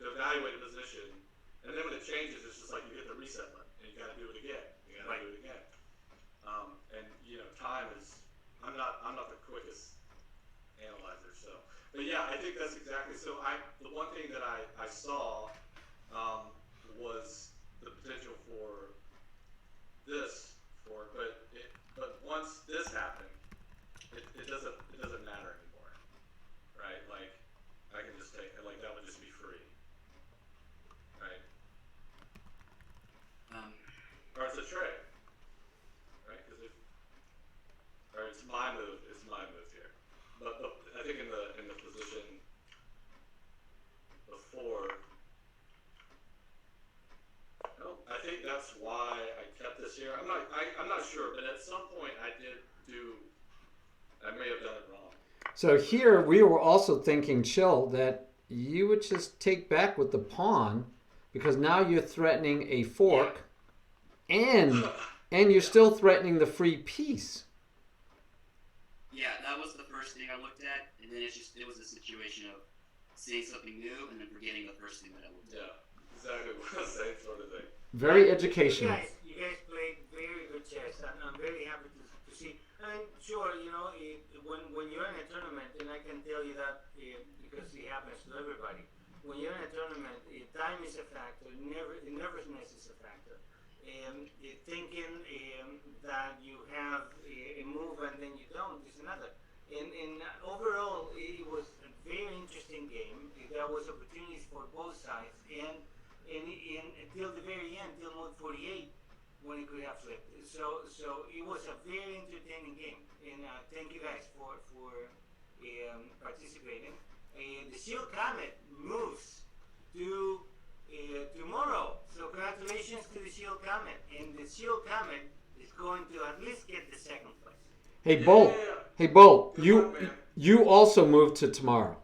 to evaluate a position, and then when it changes, it's just like you hit the reset button, and you got to do it again. And time is. I'm not the quickest analyzer, so. But yeah, I think that's exactly. So the one thing that I saw was the potential for this but once this happened, it doesn't matter anymore, right? Like I can just take that would just be free, right? Or it's a trade, right? Because it's my move. It's my move here. But I think in the position before, I think that's why I kept this here. I'm not sure, but at some point I may have done it wrong. So here we were also thinking, Chill, that you would just take back with the pawn because now you're threatening a fork and you're still threatening the free piece. Yeah, that was the first thing I looked at, and then it was a situation of seeing something new and then forgetting the first thing that I looked at. Yeah, exactly. Same sort of thing. Very educational. You guys played very good chess. I'm very happy to see. And sure, when you're in a tournament, and I can tell you that because it happens to everybody. when you're in a tournament, time is a factor. Nervousness is a factor. Thinking that you have a move and then you don't is another. And overall, it was a very interesting game. There was opportunities for both sides, and until the very end, till mode 48, when it could have flipped. So it was a very entertaining game, and thank you guys for participating. The Shield Comet moves to tomorrow. So congratulations to the Shield Comet, and the Shield Comet is going to at least get the second place. Hey Bolt. Yeah. Hey Bolt. Good You luck, man. you also moved to tomorrow.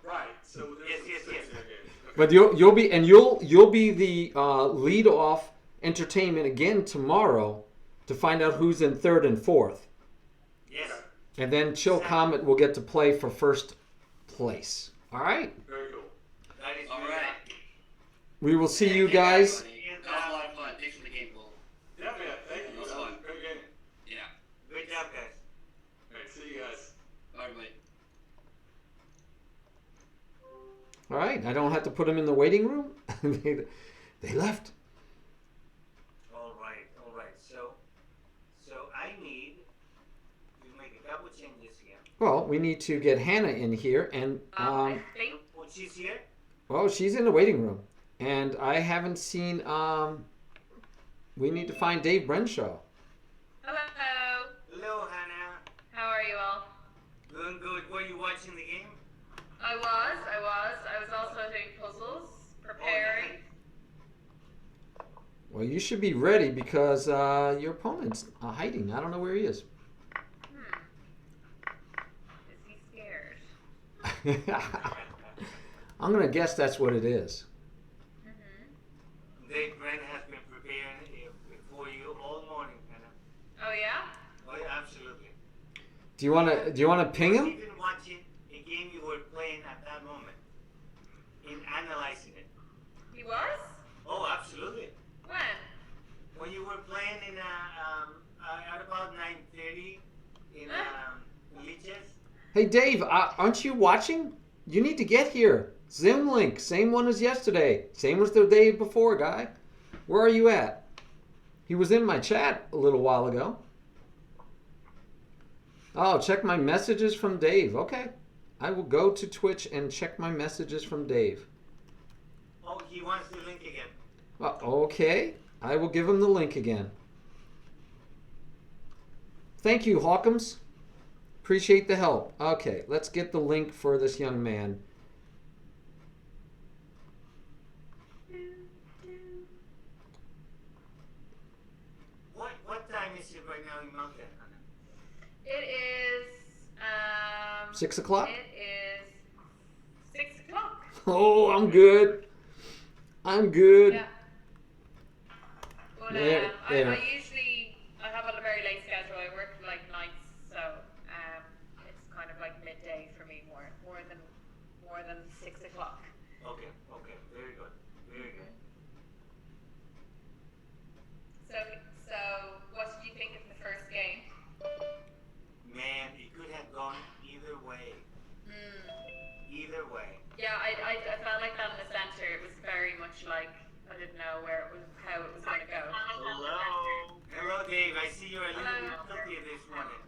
Right. So Yes, there's yes, some yes. sense in that game. Okay. But you'll be the lead off entertainment again tomorrow to find out who's in third and fourth, Yes. and then Chill Comet will get to play for first place. All right. Very cool. That is All very right. happy. We will see you Thank guys. buddy. That was a lot of fun. Thanks for the game, Bull. Yeah, man. Thank you. That was That was fun. a great game. Yeah. Good job, guys. All right. See you guys. All right, buddy. All right. I don't have to put them in the waiting room. they left. All right. So I need to make a couple changes here. Well, we need to get Hannah in here, and I think When she's here, well, she's in the waiting room, and I haven't seen. We need to find Dave Brenshaw. hello. hello, Hannah. How are you all? Doing good. Were you watching the game? I was also doing puzzles, preparing. Well, you should be ready because your opponent's hiding. I don't know where he is. Is he scared? I'm gonna guess that's what it is. Dave Brent has been preparing for you all morning, Hannah. Oh yeah? Oh, yeah, absolutely. Do you wanna ping him? Even watching a game you were playing at that moment, in analyzing it. He was? Oh, absolutely. When? When you were playing in at about 9:30 in Liches. Hey Dave, aren't you watching? You need to get here. Zoom link, same one as yesterday, same as the day before, guy. Where are you at? He was in my chat a little while ago. Oh, check my messages from Dave. Okay. I will go to Twitch and check my messages from Dave. Oh, he wants the link again. Okay. I will give him the link again. Thank you, Hawkums. Appreciate the help. Okay, let's get the link for this young man. What time is it right now in Mountain, Hannah? It is 6 o'clock? It is 6 o'clock. Oh, I'm good. I'm good. Yeah. But There. I have a very late schedule. I work like nights, so it's kind of like midday for me, more than 6 o'clock. Okay, very good, very good. So what did you think of the first game? Man, it could have gone either way. Either way. Yeah, I felt like that in the center. It was very much like I didn't know how it was going to go. Hello, Dave. I see you're a little bit tilty this morning.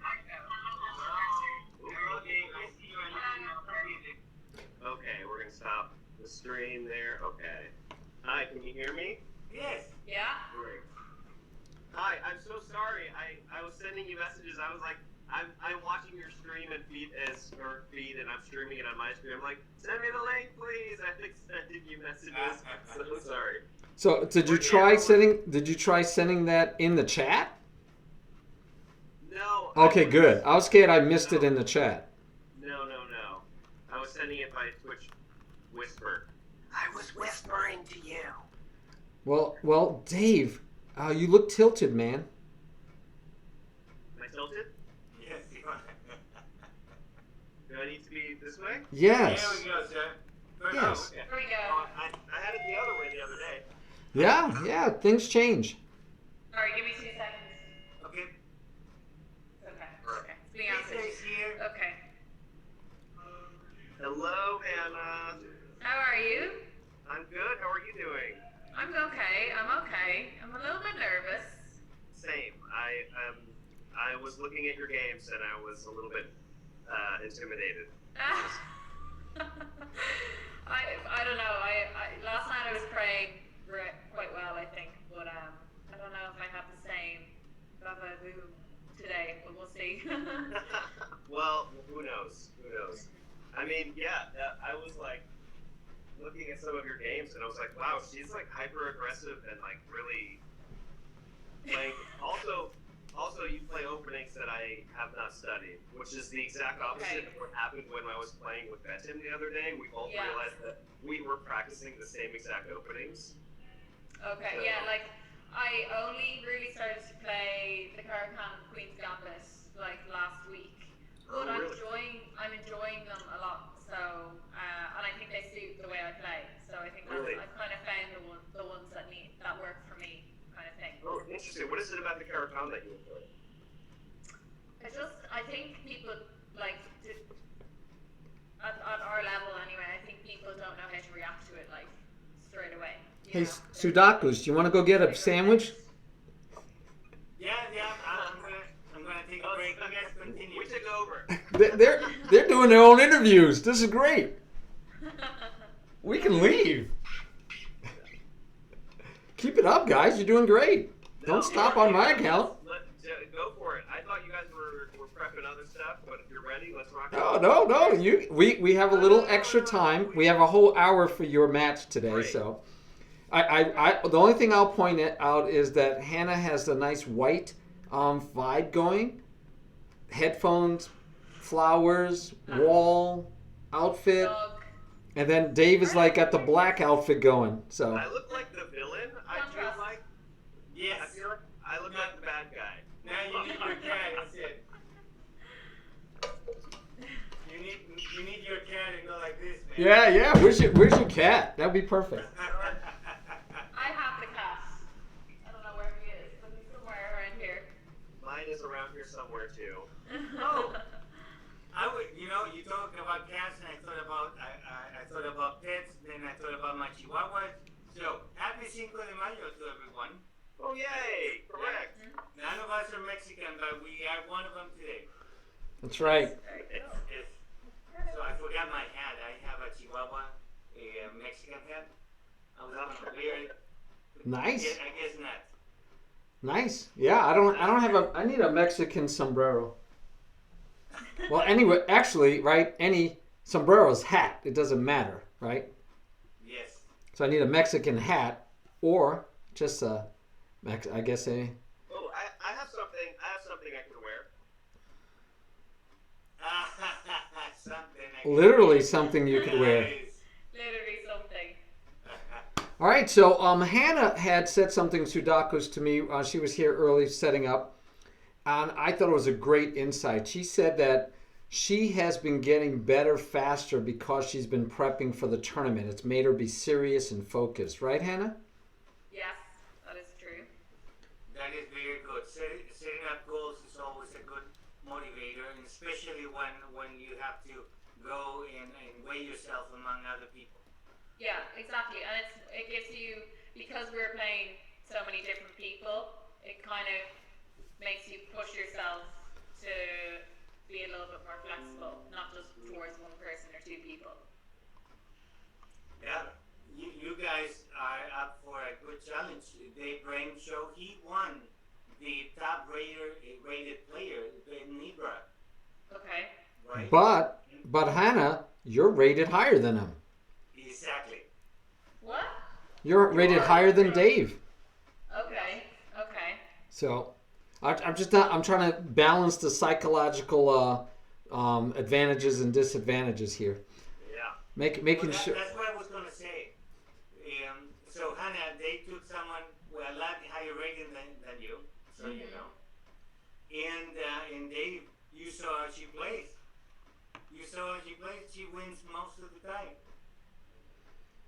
Hello, Dave. I see you're a little bit tilty this. Okay, we're gonna stop the stream there. Okay. Hi, can you hear me? Yes. Yeah. Great. Hi, I'm so sorry. I was sending you messages. I was like, I'm watching your stream and feed, and I'm streaming it on my stream. I'm like, send me the link, please. I think sending you messages. So sorry. So, did you try sending that in the chat? No. Okay, good. I was scared I missed it in the chat. No. I was sending it by Twitch Whisper. I was whispering to you. Well, Dave, you look tilted, man. Am I tilted? Yes, you are. Do I need to be this way? Yes. There we go, sir. Good Yes. go. Here we go. I had it the other way the other day. Yeah. Things change. All right, give me 2 seconds. Okay. Okay. It's being He answered. stays here. Okay. Hello, Hannah. How are you? I'm good. How are you doing? I'm okay. I'm okay. I'm a little bit nervous. Same. I was looking at your games and I was a little bit intimidated. I don't know. Last night I was praying quite well, I think, but I don't know if I have the same boo today, but we'll see. Well, who knows? Who knows? I mean, yeah, I was like looking at some of your games and I was like, wow, she's like hyper aggressive and like really playing. Also, you play openings that I have not studied, which is the exact opposite of what happened when I was playing with Benton the other day. We both realized that we were practicing the same exact openings. Okay, So, yeah, like I only really started to play the Caracan Queen's Gambit like last week, but I'm enjoying them a lot. So, and I think they suit the way I play. So I think I've kind of found the ones that work for me, kind of thing. Oh, interesting. What is it about the Caracan that you enjoy? I think people like at our level anyway. I think people don't know how to react to it like straight away. Hey, Sudakus, do you want to go get a sandwich? Yeah, I'm gonna take a break. You guys continue. We took over. They're doing their own interviews. This is great. We can leave. Keep it up, guys. You're doing great. Don't stop on my account. Go for it. I thought you guys were prepping other stuff, but if you're ready, let's rock it. No. We have a little extra time. We have a whole hour for your match today, Great. so. The only thing I'll point out is that Hannah has a nice white vibe going. Headphones, flowers, wall, outfit. And then Dave is like got the black outfit going. So I look like the villain. I feel like. Yes. I look like the bad guy. Now you need your cat. That's it. You need your cat and go like this, man. yeah. Where's your cat? That'd be perfect. I have the cat. I don't know where he is, but he's somewhere around here. Mine is around here somewhere too. Oh, you talk about cats, and I thought about pets, then I thought about my chihuahuas. So happy Cinco de Mayo to everyone. Oh yay! Correct. None of us are Mexican, but we are one of them today. That's right. So I forgot my hat. I have a chihuahua, a Mexican hat. I was gonna wear it. Nice. I guess not. Nice. Yeah, I need a Mexican sombrero. Well, anyway, actually, right? Any sombrero's hat. It doesn't matter, right? Yes. So I need a Mexican hat or just I guess a. Oh, I have something. I have something I can wear. Literally something you could wear. Literally something. All right, so Hannah had said something Sudakus to me. She was here early setting up, and I thought it was a great insight. She said that she has been getting better faster because she's been prepping for the tournament. It's made her be serious and focused, right, Hannah? Yes, that is true. That is very good. Setting up goals is always a good motivator, and especially when you have to go and weigh yourself among other people. Yeah, exactly. And it gives you, because we're playing so many different people, it kind of makes you push yourself to be a little bit more flexible, not just towards one person or two people. Yeah, you guys are up for a good challenge. Dave Brame show he won the top rated player in Libra. Okay. Right? But Hannah, you're rated higher than him. Exactly. What? You're rated higher than Dave. Okay. So, I'm trying to balance the psychological advantages and disadvantages here. Yeah. Making sure. That's what I was going to say. So, Hannah, they took someone with a lot higher rating than you, so you know. And Dave, you saw how she plays. She wins most of the time.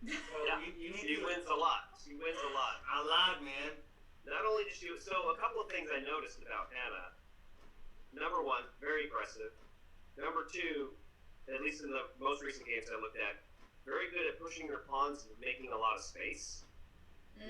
So Yeah. She wins a lot. A lot, man. Not only did she, so a couple of things I noticed about Hannah. Number one, very aggressive. Number two, at least in the most recent games I looked at, very good at pushing their pawns and making a lot of space.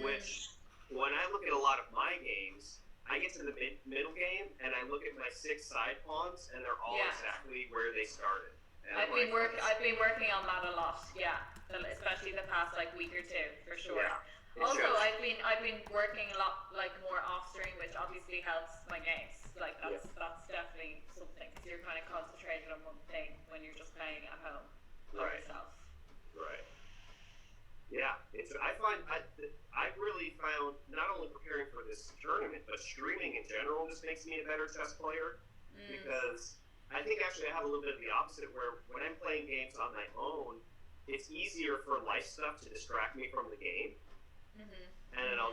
Which, when I look at a lot of my games, I get to the middle game and I look at my 6 side pawns and they're all exactly where they started. And I've been working on that a lot, especially the past like week or two for sure. Yeah, also, I've been working a lot like more off stream, which obviously helps my games. Like that's definitely something because you're kind of concentrated on one thing when you're just playing at home by yourself. Right. Yeah, I've really found not only preparing for this tournament, but streaming in general just makes me a better chess player because I think actually I have a little bit of the opposite where when I'm playing games on my own, it's easier for life stuff to distract me from the game. And then I'll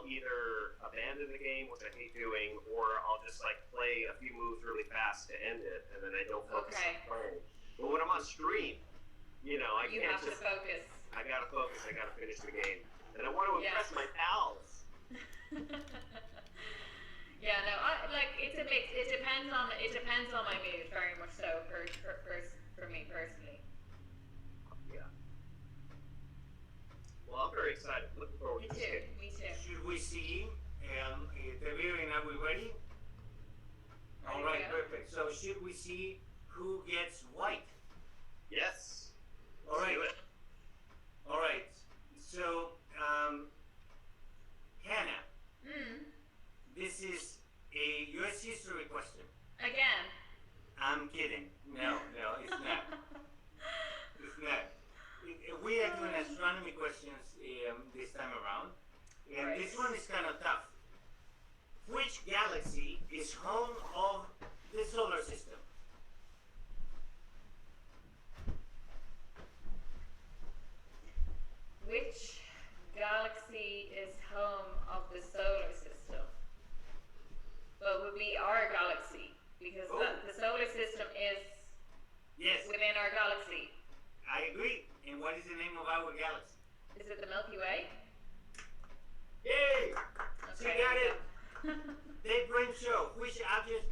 either abandon the game, which I hate doing, or I'll just like play a few moves really fast to end it, and then I don't focus on playing. But when I'm on stream, you can't have to focus. I gotta focus. I gotta finish the game, and I want to impress my pals. Yeah, no, it's a mix. It depends on my mood very much so for me personally. Yeah. Well, I'm very excited. Looking forward to this game. Me too. Should we see the viewing? Are we ready? All right, perfect. So should we see who gets white? Yes. All right. Let's do it. All right. So, Hannah, this is a U.S. history question. Again. I'm kidding. No, it's not. It's not. We are doing astronomy questions this time around, and this one is kind of tough. Which galaxy is home of the solar system? Which galaxy is home of the solar system? Well, would be our galaxy because the solar system is within our galaxy. I agree. And what is the name of our galaxy? Is it the Milky Way? Yay! She got it. Dave Brain Show. Which object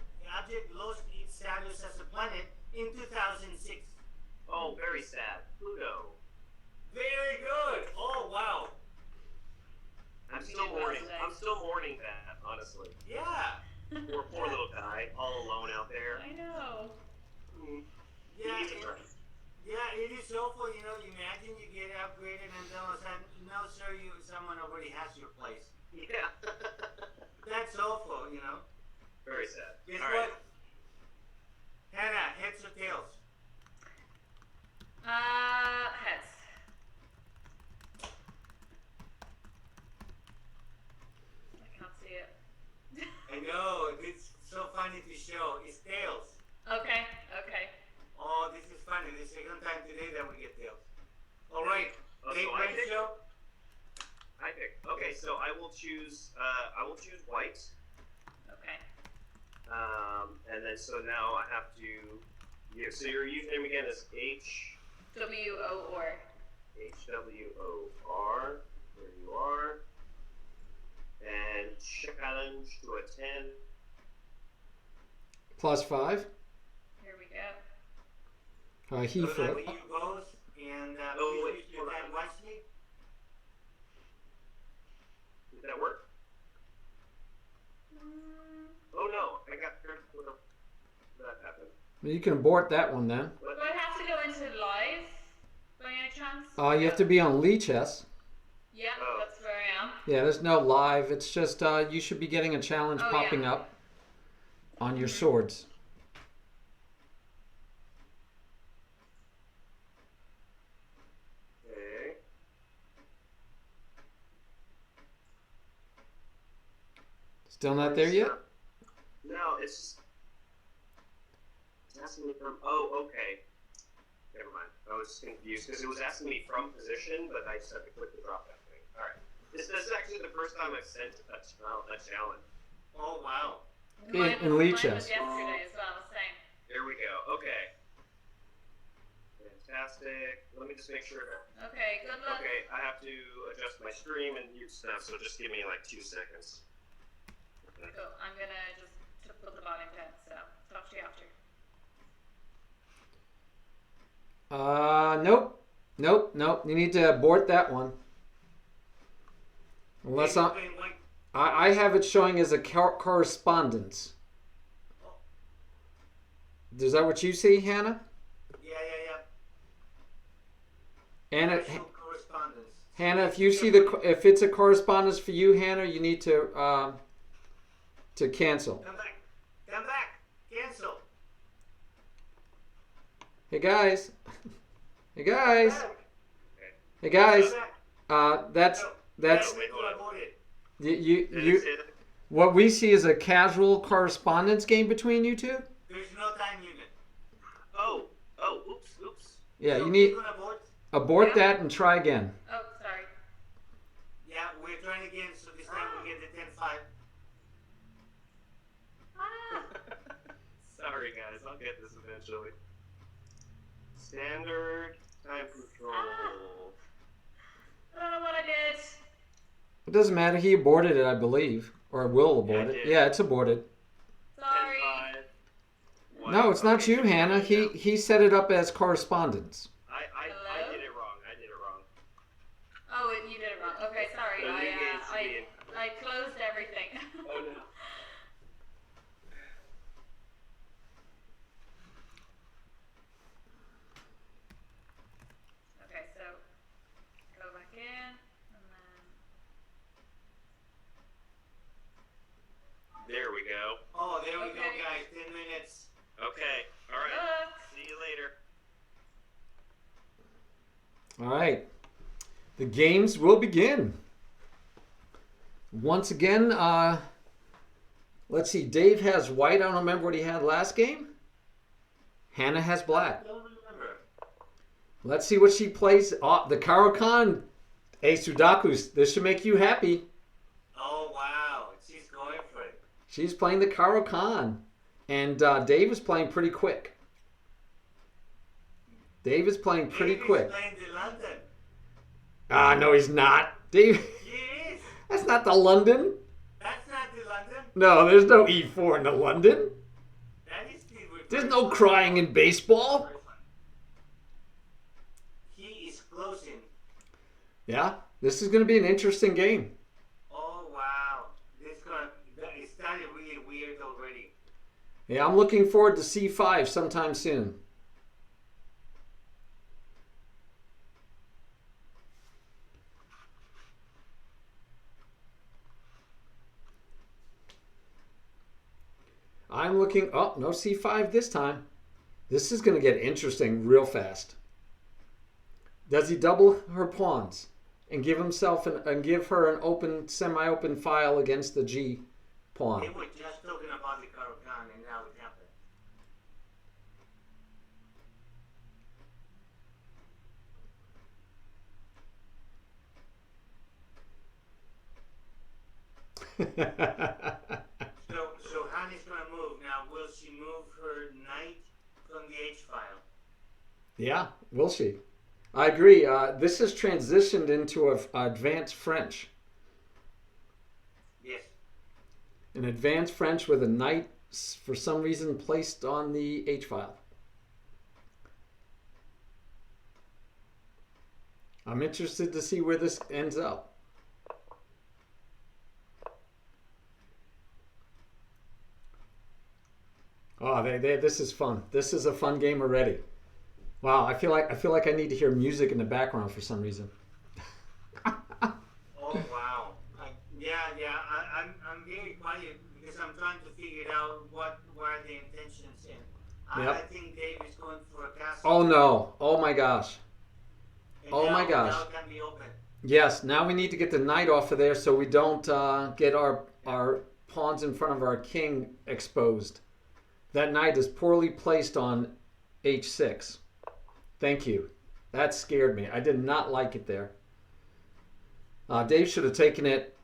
lost its status as a planet in 2006? Oh, very sad. Pluto. Very good. Oh, wow. I'm still mourning that, honestly. Yeah. Poor little guy, all alone out there. I know. Yeah, it is awful. Imagine you get upgraded and all of a sudden, no, sir, someone already has your place. Yeah. That's awful, Very sad. Guess all what? right. Hannah, heads or tails? Heads. I can't see it. I know, it's so funny to show. It's tails. Okay. Oh, this is funny. The second time today that we get tails. All right. Dave So Brain Show. I pick. Okay, so I will choose white. Okay. And then so now I have to. Yeah, so your username again is WOR. HWOR. There you are. And challenge to attend. +5. Here we go. He So for that way you goes and please use your time wisely. Did that work? Oh no, I got that happened. You can abort that one then. Do I have to go into live by any chance? You have to be on Lee Chess. Yeah, that's where I am. Yeah, there's no live. It's just you should be getting a challenge popping up on your swords. Okay. Still not there yet? No, it's asking me from. Oh, okay. Never mind. I was confused because it was asking me from position, but I just had to click the drop down thing. All right. This is actually the first time I've sent a challenge. Oh, wow. In Lee Mine Chess. was yesterday as well, same. There we go. Okay. Fantastic. Let me just make sure. Okay, good luck. Okay, I have to adjust my stream and mute stuff, so just give me like 2 seconds. So I'm gonna just put the volume down, so talk to you after. Nope. Nope, nope. You need to abort that one. Unless I have it showing as a correspondence. Is that what you see, Hannah? Yeah. Anna, National correspondence. Hannah, if you see if it's a correspondence for you, Hannah, you need to cancel. Come back. Come back. Cancel. Hey guys. Hey guys. Hey guys. That's Wait, hold on. you. What we see is a casual correspondence game between you two. There's no time limit. Oh, oops. Yeah, So you need click on abort. abort that and try again. Oh, sorry. Yeah, we're trying again, so this time we get the 10-5. Sorry, guys. I'll get this eventually. Standard time control. I don't know what I did. It doesn't matter. He aborted it, I believe, or will abort it. did. Yeah, it's aborted. Sorry. 10-5. No, it's not Okay, you, Hannah. He set it up as correspondence. I Hello? did it wrong. Oh, you did it wrong. Okay, sorry. So you guys see I closed everything. Oh no. Okay, so go back in and then. There we go. Oh, there we go, Okay. guys. 10 minutes. Okay. All right. Look. See you later. All right. The games will begin. Once again, let's see. Dave has white. I don't remember what he had last game. Hannah has black. I don't remember. Let's see what she plays. Oh, the Karakan. Hey, Sudakus, this should make you happy. Oh, wow. She's going for it. She's playing the Karakan. And Dave is playing pretty quick. Dave is playing pretty Dave is quick. playing the London. No, he's not. Dave, He is. that's not the London. That's not the London. No, there's no E4 in the London. That is the reverse. There's no crying in baseball. He is closing. Yeah, this is going to be an interesting game. Oh, wow. It started really weird already. Yeah, I'm looking forward to C5 sometime soon. I'm looking. Oh, no C5 this time. This is going to get interesting real fast. Does he double her pawns and give himself and give her an open, semi-open file against the G pawn? They were just talking about the Karakan and now it happened. So Hani's gonna move now. Will she move her knight from the H file? Yeah, will she? I agree. This has transitioned into advanced French. Yes. An advanced French with a knight, for some reason, placed on the H file. I'm interested to see where this ends up. Oh, this is fun. This is a fun game already. Wow, I feel like I need to hear music in the background for some reason. Oh wow. I'm very quiet because I'm trying to figure out what are the intentions and I think Dave is going for a castle. Oh no! Oh my gosh! And Oh my gosh! Now it can be open. Yes, now we need to get the knight off of there so we don't get our pawns in front of our king exposed. That knight is poorly placed on H6. Thank you. That scared me. I did not like it there. Dave should have taken it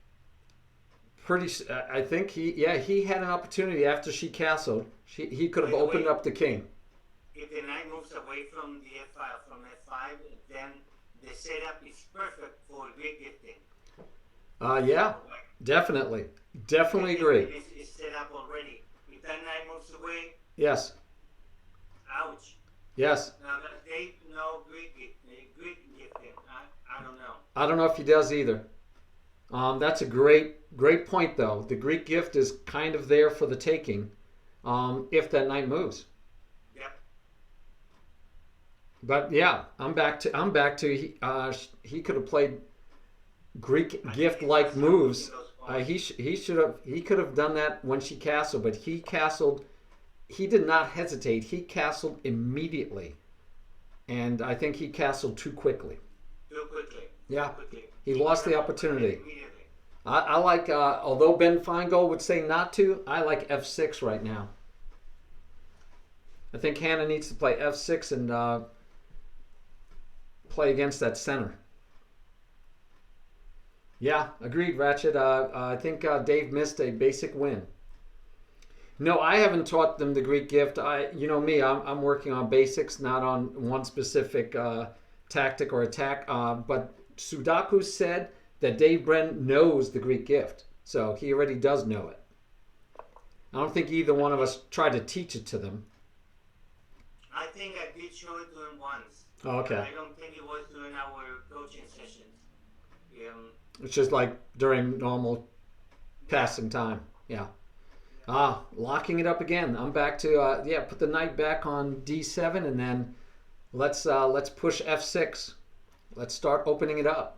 pretty. I think he had an opportunity after she castled. He could have By the opened way, up the king. If the knight moves away from the F file from F5, then the setup is perfect for Greek gifting. Yeah, definitely agree. It's set up already. If that knight moves away, Yes, ouch. yes. Now that they know Greek I don't know. I don't know if he does either. That's a great point, though. The Greek gift is kind of there for the taking if that knight moves. Yep. But yeah, I'm back to he could have played Greek gift like moves. He could have done that when she castled, but he castled. He did not hesitate. He castled immediately, and I think he castled too quickly. Too quickly. Yeah, Quickly. he lost the opportunity. Immediately. I like, although Ben Feingold would say not to, I like f6 right now. I think Hannah needs to play f6 and play against that center. Yeah, agreed, Ratchet. I think Dave missed a basic win. No, I haven't taught them the Greek gift. You know me, I'm working on basics, not on one specific tactic or attack. But Sudaku said that Dave Bren knows the Greek gift, so he already does know it. I don't think either one of us tried to teach it to them. I think I did show it to him once. Oh, okay. I don't think it was during our coaching sessions. It's just like during normal passing time. Yeah. Locking it up again. I'm back to put the knight back on d7 and then let's push f6. Let's start opening it up.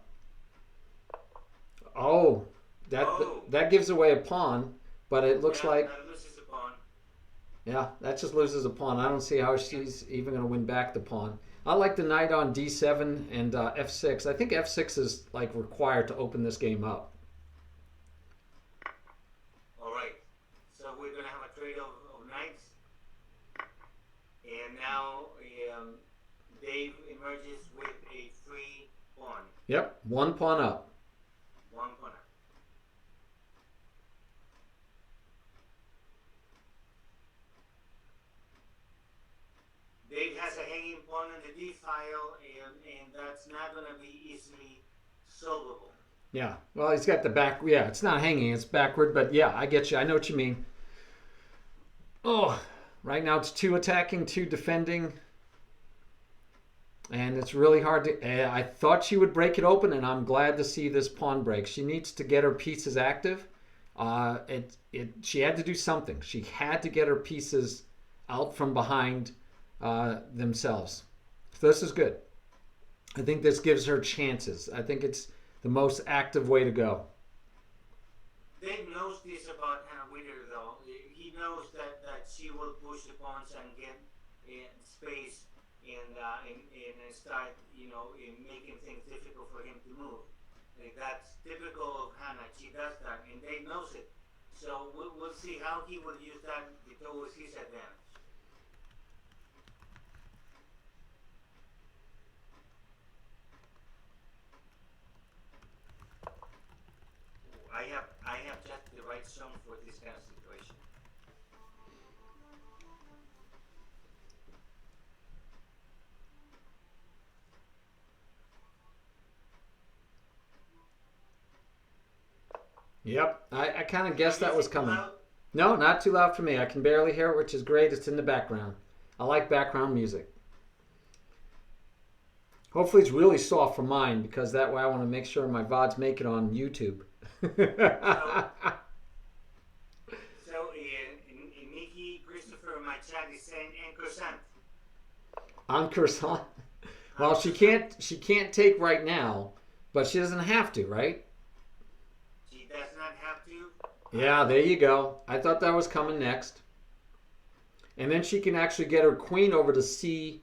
Oh, that gives away a pawn, but it looks like that loses a pawn. yeah, that just loses a pawn. I don't see how she's even going to win back the pawn. I like the knight on d7 and f6. I think f6 is like required to open this game up. All right. So we're going to have a trade of knights. And now Dave emerges with a free pawn. Yep, one pawn up. One pawn up. Dave has a hanging pawn on the d file, and that's not going to be easily solvable. Yeah, well, he's got the back. Yeah, it's not hanging, it's backward, but yeah, I get you. I know what you mean. Oh, right now it's 2 attacking, 2 defending. And it's really hard to... I thought she would break it open, and I'm glad to see this pawn break. She needs to get her pieces active. She had to do something. She had to get her pieces out from behind themselves. So this is good. I think this gives her chances. I think it's the most active way to go. Dave knows this about Hannah Witter, though. He knows that she will push the pawns and get space and start, in making things difficult for him to move. That's typical of Hannah. She does that, and Dave knows it. So we'll see how he will use that towards his advantage. I have just the right song for this kind of situation. Yep, I kind of guessed that was coming. Loud? No, not too loud for me. I can barely hear it, which is great. It's in the background. I like background music. Hopefully it's really soft for mine, because that way I want to make sure my VODs make it on YouTube. So Nikki Christopher in my chat is saying en croissant. On croissant. Well, she can't take right now, but she doesn't have to, right? She does not have to. Yeah, there you go. I thought that was coming next. And then she can actually get her queen over to C.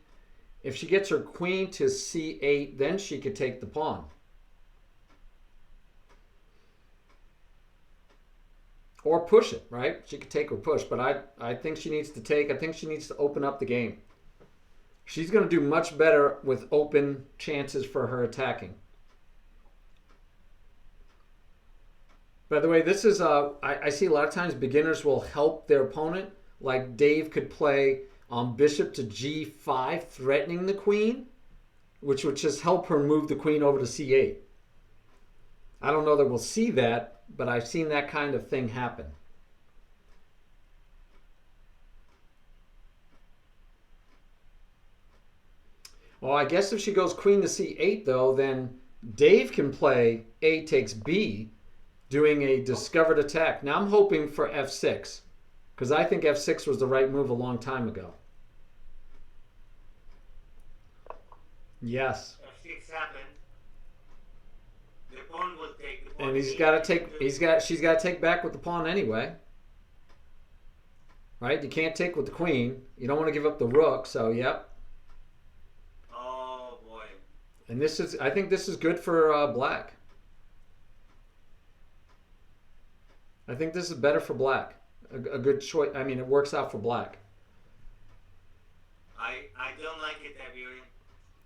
If she gets her queen to C8, then she could take the pawn. Or push it, right? She could take or push, but I think she needs to take. I think she needs to open up the game. She's going to do much better with open chances for her attacking. By the way, this is, I see a lot of times beginners will help their opponent. Like Dave could play bishop to G5, threatening the queen, which would just help her move the queen over to C8. I don't know that we'll see that, but I've seen that kind of thing happen. Well, I guess if she goes queen to C8, though, then Dave can play A takes B, doing a discovered attack. Now I'm hoping for F6, because I think F6 was the right move a long time ago. Yes. F6 happened. The pawn will take the pawn. And she's got to take back with the pawn anyway. Right? You can't take with the queen. You don't want to give up the rook, so yep. Oh boy. And I think this is good for black. I think this is better for black. A good choice. I mean, it works out for black. I don't like it, Abiri.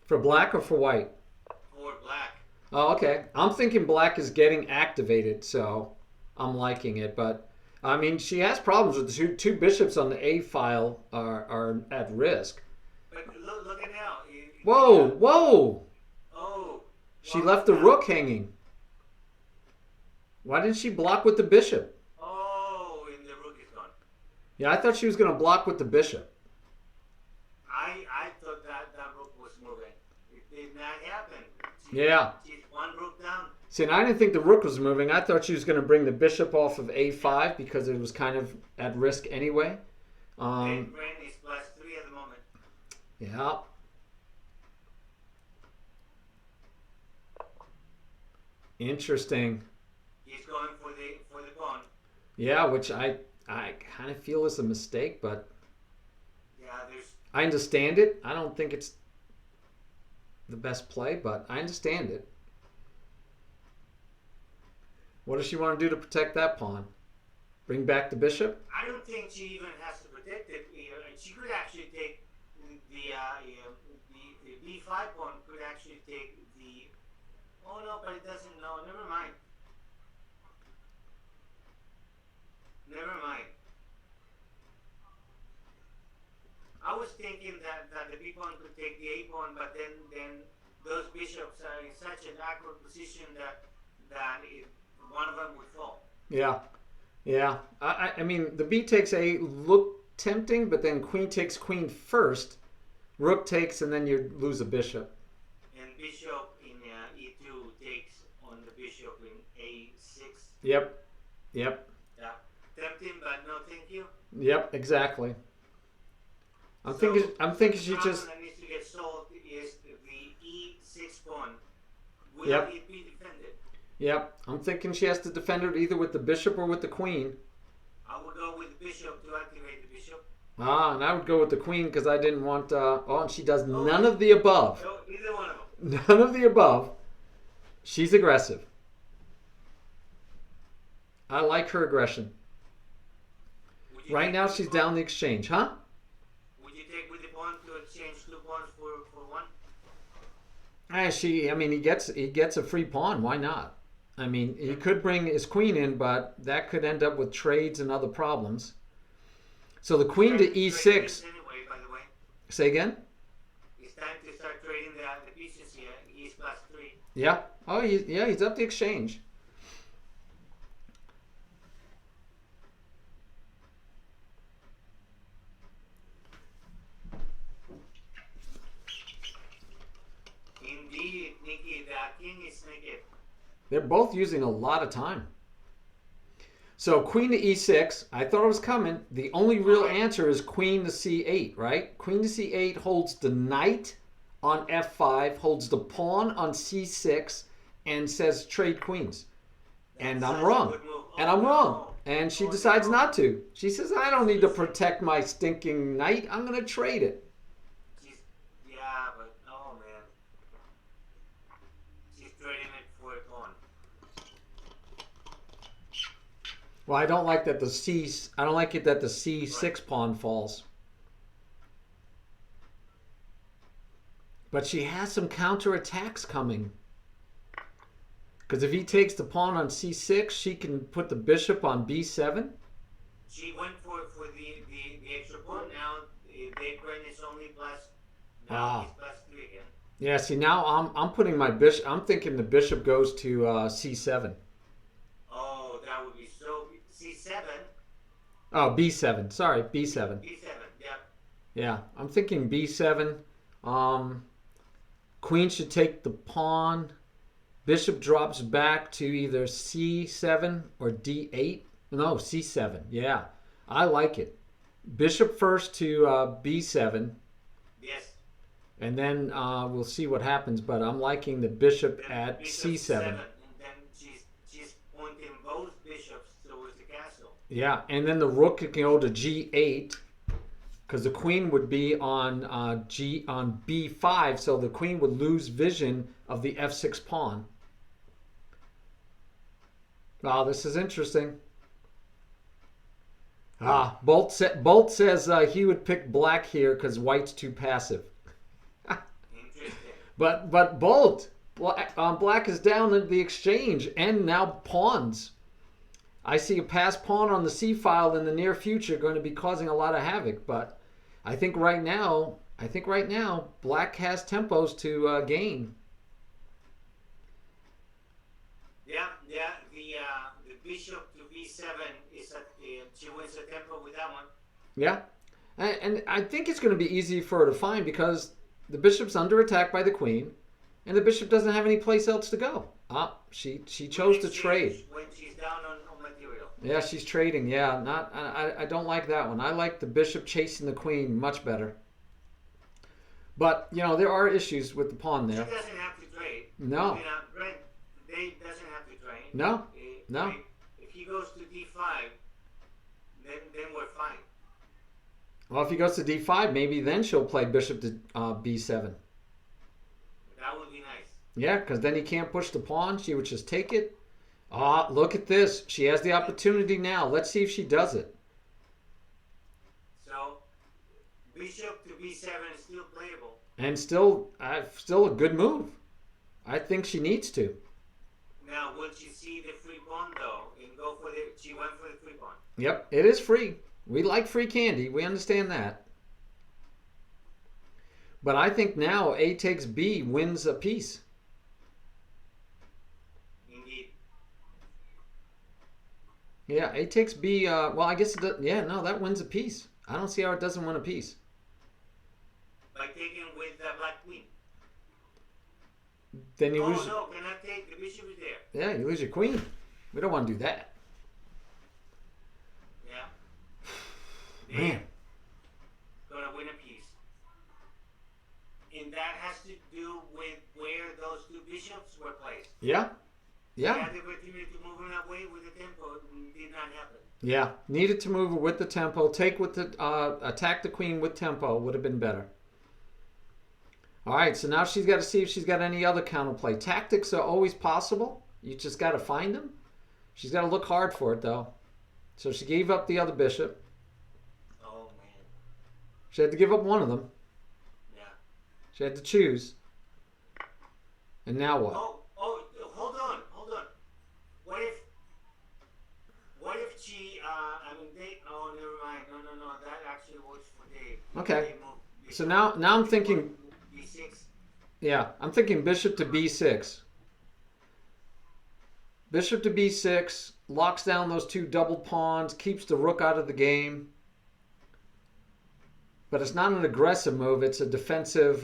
For black or for white? For black. Oh, okay. I'm thinking black is getting activated, so I'm liking it. But, I mean, she has problems with the two bishops on the A file are at risk. But look at now. Whoa, whoa! Oh. She left the rook hanging. Why didn't she block with the bishop? Oh, and the rook is gone. Yeah, I thought she was going to block with the bishop. I thought that rook was moving. It did not happen. Yeah. She's one rook down. See, and I didn't think the rook was moving. I thought she was going to bring the bishop off of A5 because it was kind of at risk anyway. And Ren is +3 at the moment. Yeah. Interesting. He's going for the pawn. Yeah, which I kind of feel is a mistake, but Yeah, there's I understand it. I don't think it's the best play, but I understand it. What does she want to do to protect that pawn? Bring back the bishop? I don't think she even has to protect it. She could actually take the B5 pawn could actually take the. Oh no, but it doesn't. No, never mind. Never mind. I was thinking that the B pawn could take the A pawn, but then those bishops are in such an awkward position that one of them would fall. Yeah. Yeah. I mean, the B takes A look tempting, but then queen takes queen first. Rook takes, and then you lose a bishop. And bishop in E2 takes on the bishop in A6. Yep. Yep. Yeah. Tempting, but no thank you. Yep, exactly. I'm So, thinking she the problem just that needs to get solved is the E6 pawn. Will Yep. it be defended? Yep. I'm thinking she has to defend it either with the bishop or with the queen. I would go with the bishop to activate the bishop. And I would go with the queen because I didn't want and she does none of the above. No, either one of them. None of the above. She's aggressive. I like her aggression. Would you Right take now with the she's pawn? down the exchange, huh? Would you take with the pawn to exchange 2 pawns for one? He gets a free pawn. Why not? I mean, he could bring his queen in, but that could end up with trades and other problems. So the queen to E6. Anyway, by the way, Say again? it's time to start trading the pieces here. He's +3. Yeah. Oh, he's up the exchange. Indeed, Nikki, the king is naked. They're both using a lot of time. So queen to E6, I thought it was coming. The only real answer is queen to C8, right? Queen to C8 holds the knight on F5, holds the pawn on C6, and says trade queens. And I'm wrong. And I'm wrong. And she decides not to. She says, I don't need to protect my stinking knight. I'm going to trade it. Yeah, but oh man, she's trading it for a pawn. Well, I don't like that the C6 pawn falls. But she has some counterattacks coming. Because if he takes the pawn on C6, she can put the bishop on B7. She went for the extra pawn. Now Dave Brent is only plus. Now Ah. he's +3 again. Yeah, see now I'm putting my bishop. I'm thinking the bishop goes to C7. Oh, that would be so. C7, Oh, B7. Sorry, B7. B7. Yeah. Yeah, I'm thinking B7. Queen should take the pawn. Bishop drops back to either c7 or d8. No, c7. Yeah, I like it. Bishop first to b7, Yes. and then we'll see what happens. But I'm liking the bishop Then at bishop c7. and then she's pointing both bishops towards the castle. Yeah, and then the rook can go to g8 because the queen would be on on b5, so the queen would lose vision of the f6 pawn. Wow, this is interesting. Bolt says he would pick black here because white's too passive. Interesting. But Bolt, black is down at the exchange and now pawns. I see a passed pawn on the c file in the near future going to be causing a lot of havoc. But I think right now, black has tempos to gain. Yeah. The bishop to b7 is at she wins the tempo with that one. Yeah, and I think it's going to be easy for her to find because the bishop's under attack by the queen, and the bishop doesn't have any place else to go. She chose to trade. When she's down on material. Yeah, she's trading. Yeah, I don't like that one. I like the bishop chasing the queen much better. But there are issues with the pawn there. She doesn't have to trade. No. Brent, Dave doesn't have to trade. No. No. If he goes to d5, then we're fine. Well, if he goes to d5, maybe then she'll play bishop to b7. That would be nice. Yeah, because then he can't push the pawn. She would just take it. Look at this. She has the opportunity now. Let's see if she does it. So, bishop to b7 is still playable. And still a good move. I think she needs to. Now, will she see the free pawn though, and go for the? She went for the free pawn. Yep, it is free. We like free candy. We understand that. But I think now A takes B wins a piece. Indeed. Yeah, A takes B. Well, I guess it does. Yeah, no, that wins a piece. I don't see how it doesn't win a piece. By taking with the black queen. Then you Oh lose. no, cannot take. The bishop is there. Yeah, you lose your queen. We don't want to do that. Yeah. Man. Gonna win a piece. And that has to do with where those two bishops were placed. Yeah. He Yeah. had the opportunity to move them away with the tempo. It did not happen. Yeah. Needed to move with the tempo. Take with the attack the queen with tempo would have been better. All right. So now she's got to see if she's got any other counterplay. Tactics are always possible. You just got to find them. She's got to look hard for it though. So she gave up the other bishop. Oh man. She had to give up one of them. Yeah. She had to choose. And now what? Hold on. What if she? Oh, never mind. No. That actually works for Dave. Okay. Dave moved So now I'm thinking. b6. Yeah, I'm thinking bishop to b6. Bishop to b6 locks down those two doubled pawns, keeps the rook out of the game. But it's not an aggressive move. It's a defensive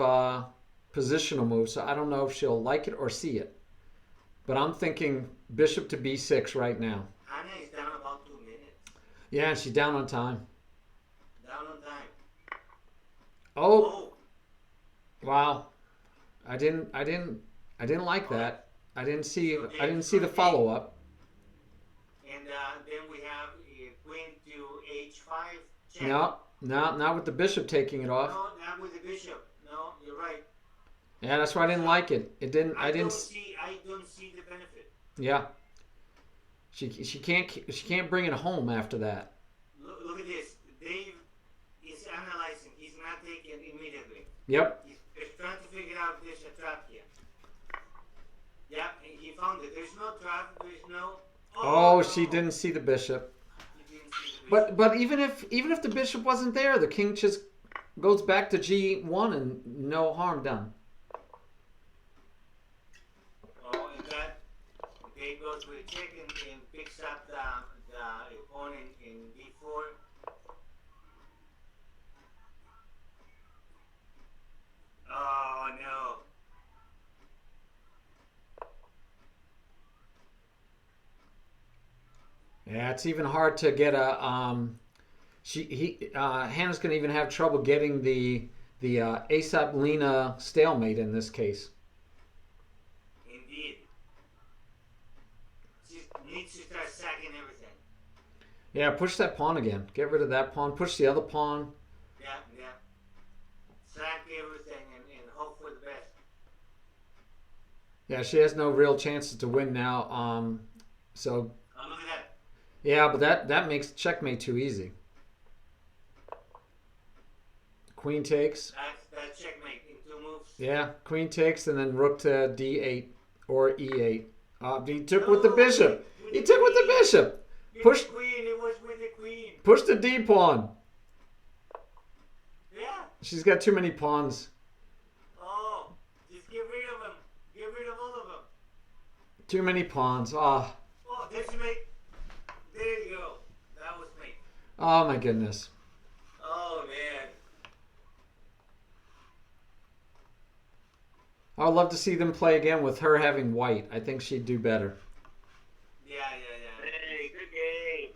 positional move. So I don't know if she'll like it or see it. But I'm thinking bishop to b6 right now. Anna is down about 2 minutes. Yeah, she's down on time. Down on time. Oh, wow. I didn't like that. I didn't see the follow up. And then we have queen to h5. Check. No, not with the bishop taking it off. No, not with the bishop. No, you're right. Yeah, that's why I didn't like it. I don't see the benefit. Yeah. She can't bring it home after that. Look at this. Dave is analyzing. He's not taking immediately. Yep. He's trying to figure out if there's a trap here. Yeah, he found it. There's no trap. There's no. Oh, she didn't see the bishop. He didn't see the bishop. But even if the bishop wasn't there, the king just goes back to g1 and no harm done. Oh, and that Dave goes with a check and picks up the opponent in d4. Oh no. Yeah, it's even hard to get a Hannah's gonna even have trouble getting the ASAP Lena stalemate in this case. Indeed. She needs to start sacking everything. Yeah, push that pawn again. Get rid of that pawn. Push the other pawn. Yeah, yeah. Sack everything and hope for the best. Yeah, she has no real chances to win now. So Oh, look at that. yeah, but that makes checkmate too easy. Queen takes. That's checkmate in 2 moves. Yeah, queen takes and then rook to d8 or e8. He took with the bishop. He took with the bishop. Push. The queen. It was with the queen. Push the d pawn. Yeah. She's got too many pawns. Oh, just get rid of them. Get rid of all of them. Too many pawns. Ah. Oh, there's mate. There you go. That was mate. Oh my goodness. Oh man. I would love to see them play again with her having white. I think she'd do better. Yeah. Hey, good game.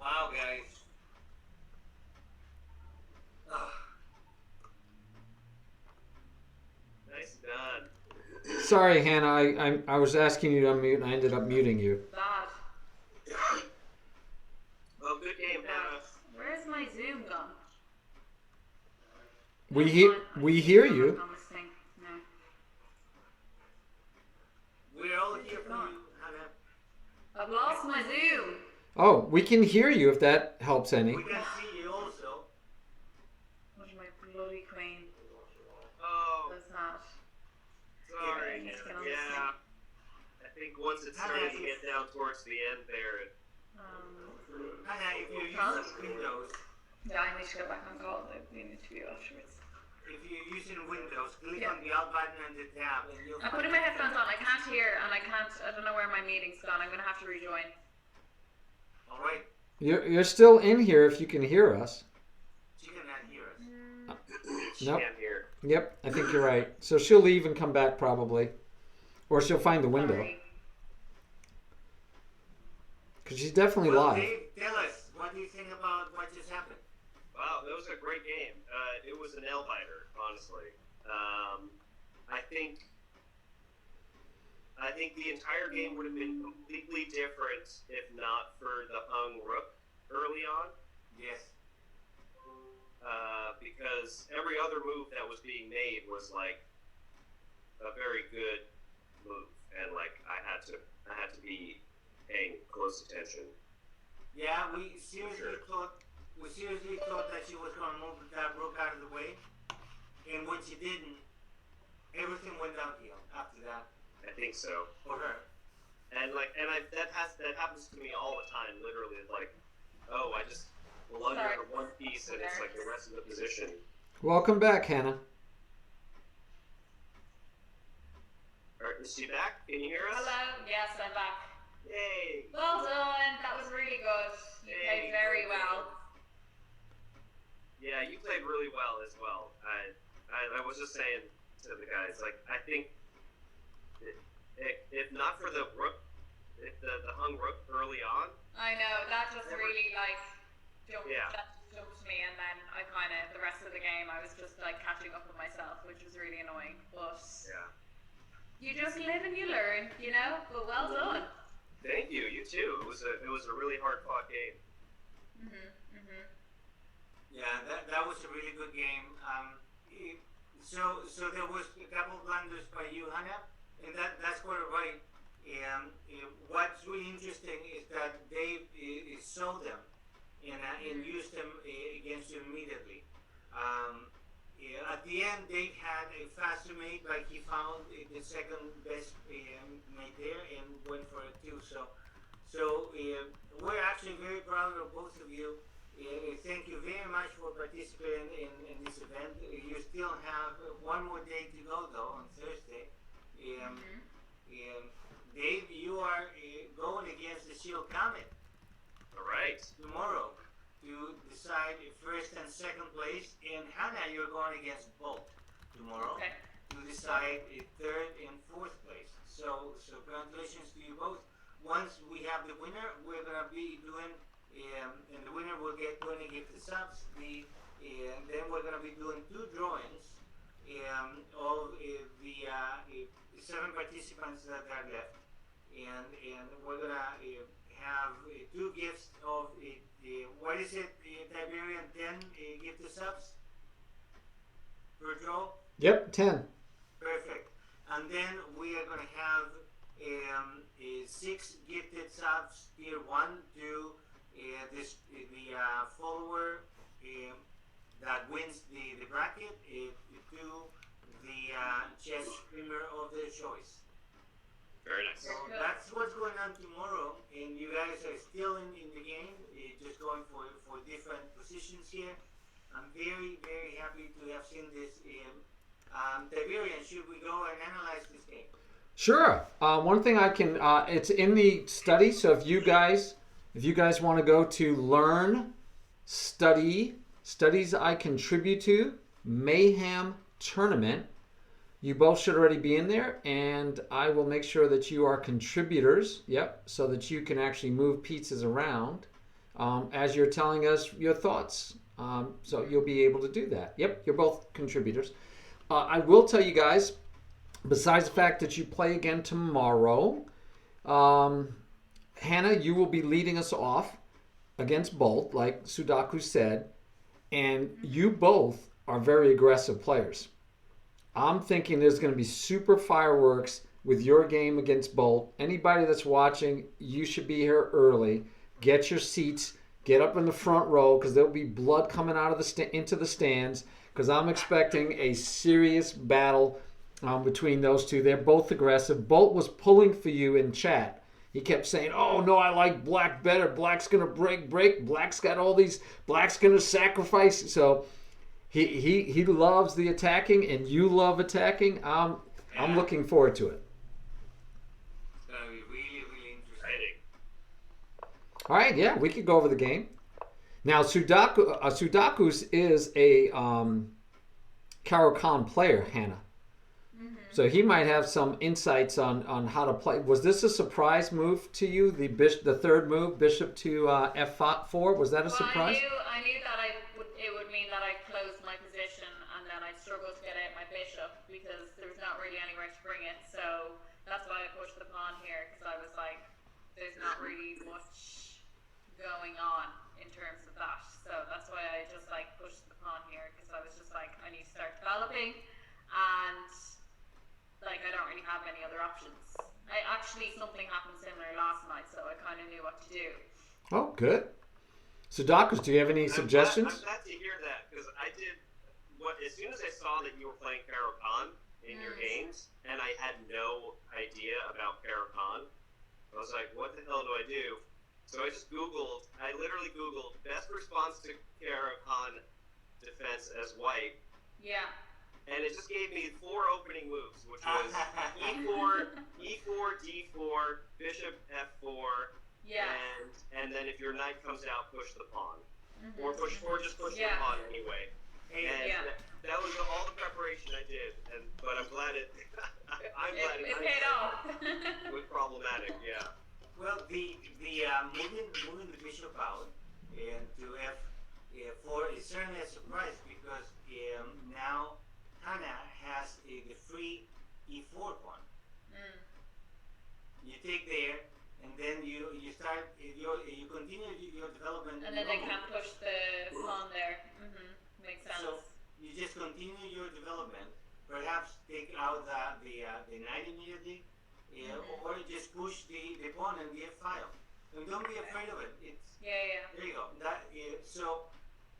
Wow, guys. Ugh. Nice done. Sorry, Hannah. I was asking you to unmute and I ended up muting you. Bad. Well, good game, Hannah. Where's my Zoom gone? We hear you. On this thing. No. We're all here for you, Hannah. I've lost my Zoom. Oh, we can hear you if that helps any. We can see you also. Where's my bloody queen? Oh, That's not. sorry. Yeah, just get on this Yeah. I think once it started to get down towards the end there, it Hannah, if you're Huh? using Windows, Yeah, I need to go back on call the interview afterwards. if you're using Windows, click Yeah. on the Alt button and the tab, and you'll. I'm putting my headphones on. I can't hear, and I don't know where my meeting's gone. I'm gonna have to rejoin. All right. You're still in here if you can hear us. She cannot hear us. she Nope. can't hear. Yep, I think you're right. So she'll leave and come back probably, or she'll find the window Sorry. because she's definitely Well, live. Dave, tell us, what do you think about what just happened? Wow, that was a great game. It was a nail biter, honestly. I think the entire game would have been completely different if not for the hung rook early on. Yes. Because every other move that was being made was like a very good move, and like I had to be paying close attention. Yeah, we seriously thought that she was going to move that rook out of the way, and when she didn't, everything went downhill after that I think so. for her. And that happens to me all the time. Literally, like, oh, I just blunder Sorry. one piece, and it's like the rest of the position. Welcome back, Hannah. Is she back? Can you hear us? Hello. Yes, I'm back. Yay! Well done. That was really good. You played very well. Yeah, you played really well as well. I was just saying to the guys, like, I think if not for the rook, if the hung rook early on, I know that just really like jumped, Yeah. that just jumped me, and then I kind of the rest of the game I was just like catching up with myself, which was really annoying. But yeah. you just live and you learn, you know. But well done. Thank you. You too. It was a really hard fought game. Yeah, that was a really good game. So there was a couple blunders by you, Hannah, and that's quite right. What's really interesting is that Dave saw them and used them against you immediately. At the end, Dave had a faster mate, like he found the second best mate there and went for it too. So we're actually very proud of both of you. Thank you very much for participating in this event. You still have one more day to go, though, on Thursday. Dave, you are going against the Shield Comet All right. tomorrow to decide first and second place. And Hannah, you're going against Bolt tomorrow Okay. to decide third and fourth place. So congratulations to you both. once we have the winner, we're gonna be doing, and the winner will get 20 gifted subs. Then we're gonna be doing two drawings of the 7 participants that are left, and we're gonna have two gifts of what is it, Tiberian 10 gifted subs per draw. Yep, 10. Perfect. And then we are going to have 6 gifted subs tier 1 to the follower that wins the bracket to the chess streamer of their choice. Very nice. So that's what's going on tomorrow, and you guys are still in the game, just going for different positions here. I'm very, very happy to have seen this. Tiberian, should we go and analyze this game? Sure. One thing I can, it's in the study. So if you guys want to go to learn, study, studies I contribute to, MayHam tournament, you both should already be in there, and I will make sure that you are contributors. Yep, so that you can actually move pizzas around as you're telling us your thoughts. So you'll be able to do that. Yep, you're both contributors. I will tell you guys, besides the fact that you play again tomorrow, Hannah, you will be leading us off against Bolt, like Sudaku said, and you both are very aggressive players. I'm thinking there's going to be super fireworks with your game against Bolt. Anybody that's watching, you should be here early. Get your seats. Get up in the front row because there'll be blood coming out of into the stands because I'm expecting a serious battle between those two. They're both aggressive. Bolt was pulling for you in chat. He kept saying, oh, no, I like black better. Black's going to break. Black's got all these. Black's going to sacrifice. So he loves the attacking, and you love attacking. I'm looking forward to it. It's going to be really, really interesting. All right, yeah, we could go over the game. Now, Sudaku's is a Karo Khan player, Hannah. Mm-hmm. So he might have some insights on how to play. Was this a surprise move to you, the third move, bishop to f4? Was that a surprise? I knew that it would mean that I'd close my position and then I'd struggle to get out my bishop because there's not really anywhere to bring it. So that's why I pushed the pawn here because I was like, there's not really much going on in terms of that. So that's why I just like pushed the pawn here because I was just like, I need to start developing and like I don't really have any other options. Something happened similar last night, so I kind of knew what to do. Oh, good. Sudakus, do you have any suggestions? I'm glad to hear that because I did as soon as I saw that you were playing Karo Khan in your games, and I had no idea about Karo Khan, I was like, what the hell do I do? So I just Googled, I literally Googled best response to Karo Khan defense as white. Yeah. And it just gave me 4 opening moves, which was e4, d4, bishop f4, yeah, and then if your knight comes out, push the pawn, or just push the yeah. pawn anyway. And yeah. that was all the preparation I did, but I'm glad it. I'm glad it paid off. It was problematic, yeah. Well, the moving the bishop out to f4 is certainly a surprise because now Hannah has the free e4 pawn. You take there, and then you start you continue your development. And then they can't push the pawn there. Makes sense. So you just continue your development. Perhaps take out the knight immediately, or just push the pawn and the f-file. And don't be afraid of it. Yeah. There you go. So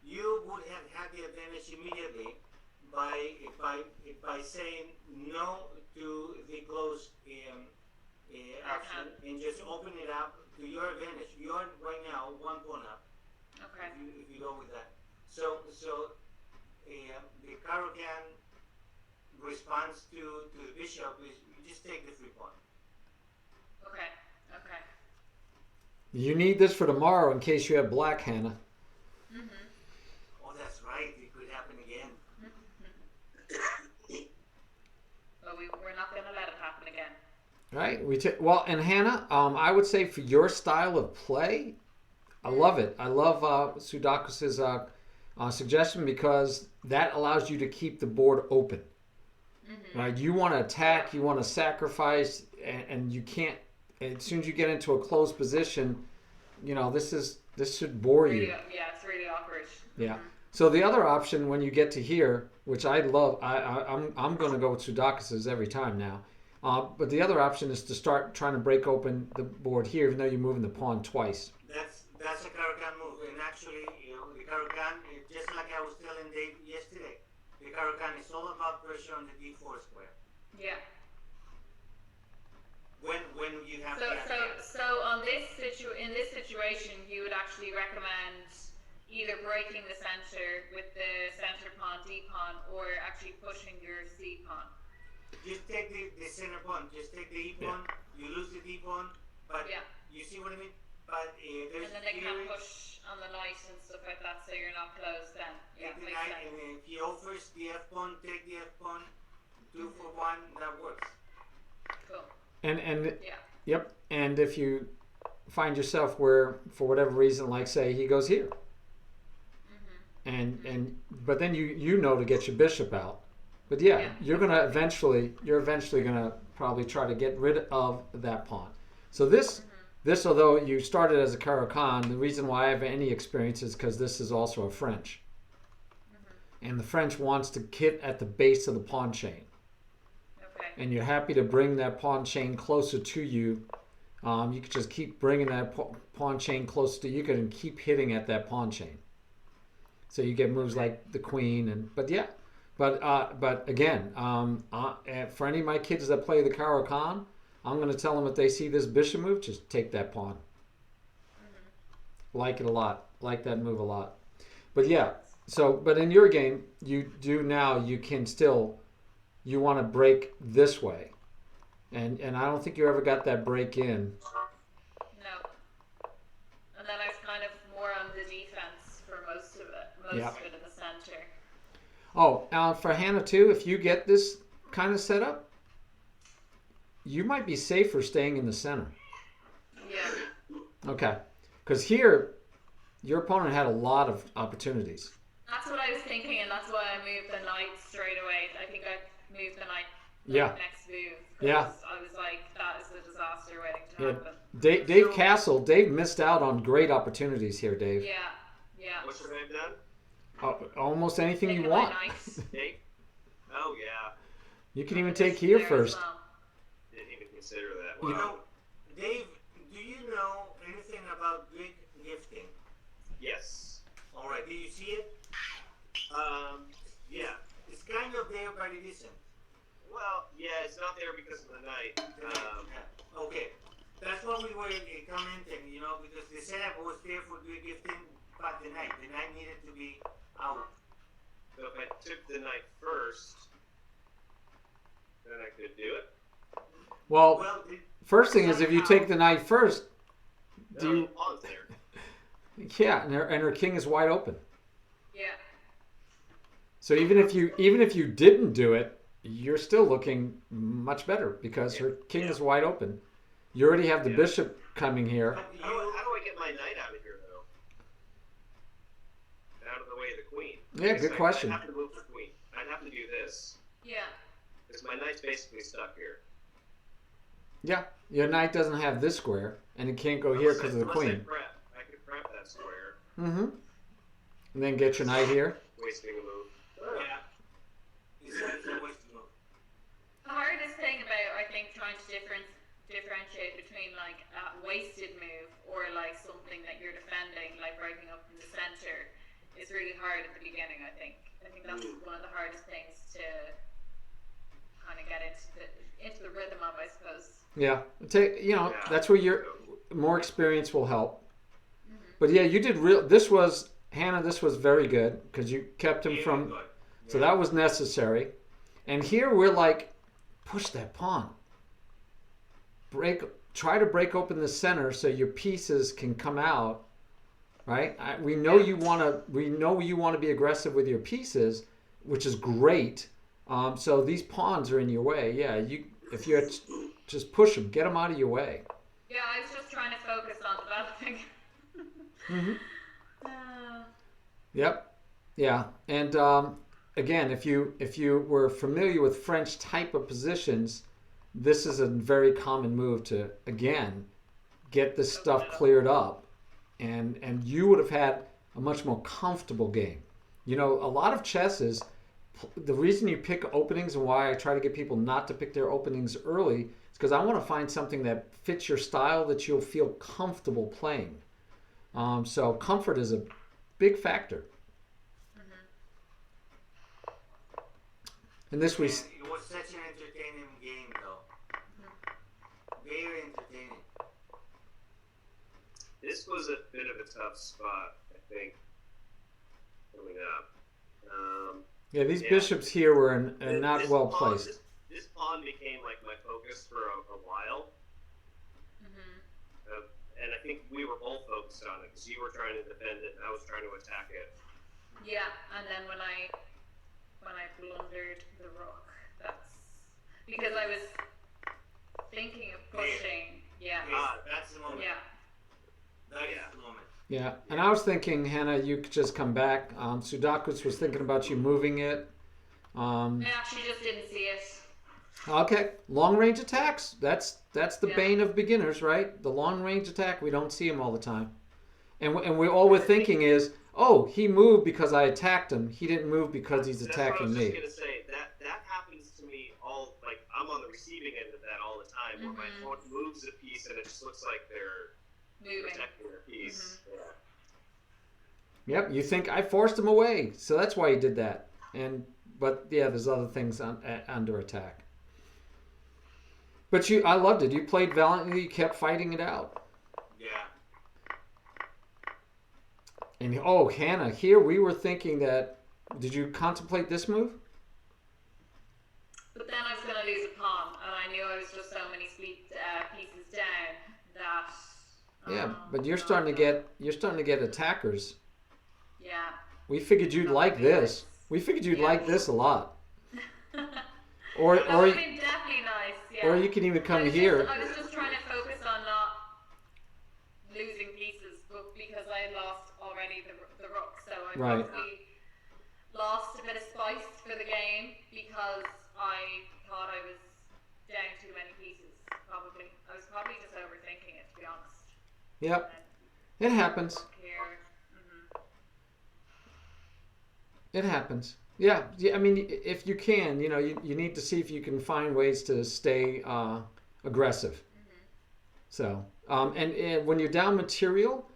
you would have had the advantage immediately by saying no to the close action and just open it up to your advantage. You are right now 1 pawn up. Okay. If you go with that. So the Karo Khan response to the bishop is you just take the free pawn. Okay. You need this for tomorrow in case you have black, Hannah. Oh, that's right. It could happen again. But we're not going to let it happen again. Right? Well, and Hannah, I would say for your style of play, I love it. I love Sudakus's suggestion because that allows you to keep the board open. Right? You want to attack, you want to sacrifice, and you can't. As soon as you get into a closed position, this should bore you. Yeah, it's really awkward. Yeah. So the other option when you get to here, which I love, I'm going to go with Sudakus's every time now. But the other option is to start trying to break open the board here, even though you're moving the pawn twice. That's a Caro-Kann move, and actually, the Caro-Kann, just like I was telling Dave yesterday, the Caro-Kann is all about pressure on the D4 square. Yeah. When you have So in this situation, you would actually recommend either breaking the center with the center pawn D pawn, or actually pushing your C pawn. Just take the center pawn. Just take the E pawn. You lose the D pawn, but you see what I mean. But there's and then they can't push on the knight and stuff like that, so you're not closed. Then take the knight, and if he offers the F pawn, take the F pawn. 2 for 1. That works. Cool. And yep. And if you find yourself where, for whatever reason, like say he goes here, but then you know to get your bishop out. But you're eventually gonna probably try to get rid of that pawn. So this although you started as a Caro-Kann, the reason why I have any experience is because this is also a French, and the French wants to hit at the base of the pawn chain. Okay. And you're happy to bring that pawn chain closer to you. You can just keep bringing that pawn chain closer to you, and keep hitting at that pawn chain. So you get moves like the queen, but again, for any of my kids that play the Caro-Kann, I'm going to tell them if they see this bishop move, just take that pawn. Like it a lot. Like that move a lot. But but in your game, you want to break this way. And I don't think you ever got that break in. No. And then I was kind of more on the defense for most of it. Most of it in the center. Oh, for Hannah too, if you get this kind of setup, you might be safer staying in the center. Yeah. Okay. Because here, your opponent had a lot of opportunities. That's what I was thinking, and that's why I moved the knight straight away. I think I moved the knight next move. Yeah. I was like, that is a disaster waiting to happen. Dave Castle, Dave missed out on great opportunities here, Dave. Yeah. What's your name, Dan? Almost anything Taking you want. Dave? Oh, yeah. You can even take here first. Well. Didn't even consider that. Wow. Dave, do you know anything about Greek gifting? Yes. All right. Do you see it? Yeah. It's kind of there, but it isn't. Well, yeah, it's not there because of the night. Okay. That's what we were commenting, because the setup was there for Greek gifting, but the knight needed to be out. So if I took the knight first, then I could do it. Well, first thing is if you take the knight first, The pawn's there. and her king is wide open. Yeah. So even if you didn't do it, you're still looking much better because her king is wide open. You already have the bishop coming here. How do I get my knight out of here, though? Out of the way of the queen. Yeah, good question. I'd have to move the queen. I'd have to do this. Yeah. Because my knight's basically stuck here. Yeah, your knight doesn't have this square, and it can't go here because of the queen. I could prep that square. Mm-hmm. And then get your knight here. Wasting a move. Yeah. It's a waste of move. The hardest thing about, I think, trying to differentiate between like a wasted move or like something that you're defending, like breaking up in the center, is really hard at the beginning. I think that's one of the hardest things to kind of get into the rhythm of, I suppose. Yeah, that's where your more experience will help. But yeah, you did Hannah, this was very good because you kept him from. So that was necessary. And here we're like, push that pawn. Try to break open the center so your pieces can come out. Right? We know you want to be aggressive with your pieces, which is great. So these pawns are in your way. Yeah, if you Just push them, get them out of your way. Yeah, I was just trying to focus on developing. Mm-hmm. Uh, Yep. Yeah. And again, if you were familiar with French type of positions, this is a very common move to again get this stuff cleared up, and you would have had a much more comfortable game. You know, a lot of chess is the reason you pick openings and why I try to get people not to pick their openings early is because I want to find something that fits your style that you'll feel comfortable playing. So comfort is a big factor. And this we. And it was such an entertaining game, though. Very entertaining. This was a bit of a tough spot, I think, coming up. Yeah, these bishops here were not this well pawn- placed. This pawn became like my focus for a while, and I think we were both focused on it because you were trying to defend it and I was trying to attack it. yeah, and then when I blundered the rook, that's because I was thinking of pushing. Yeah. That's the moment. Yeah. That is the moment. Yeah, and I was thinking, Hannah, you could just come back. Sudakus was thinking about you moving it. I actually just didn't see it. Okay, long range attacks. That's the Yeah. bane of beginners, right? The long range attack. We don't see them all the time, and we all we're thinking is, oh, he moved because I attacked him. He didn't move because he's attacking That's what I was me. just gonna say. That happens to me all. Like I'm on the receiving end of that all the time, where my opponent moves a piece and it just looks like they're Moving. protecting their piece. Yep, you think I forced him away, so that's why he did that. But yeah, there's other things under attack. But I loved it. You played valiantly. You kept fighting it out. Yeah. And oh, Hannah, here we were thinking that. Did you contemplate this move? But then I was going to lose a pawn, and I knew I was just so many pieces down that. Yeah, but you're starting to get attackers. Yeah. We figured you'd like this. We figured you'd like this a lot. That Or would have been definitely nice. Yeah. or you can even come I was here. I was just trying to focus on not losing pieces, but because I had lost already the rook, so I Right. probably lost a bit of spice for the game because I thought I was down too many pieces. Probably, I was probably just overthinking it, to be honest. Yep, And it happens. here, It happens. Yeah, I mean, if you can, you need to see if you can find ways to stay aggressive. So, and when you're down material,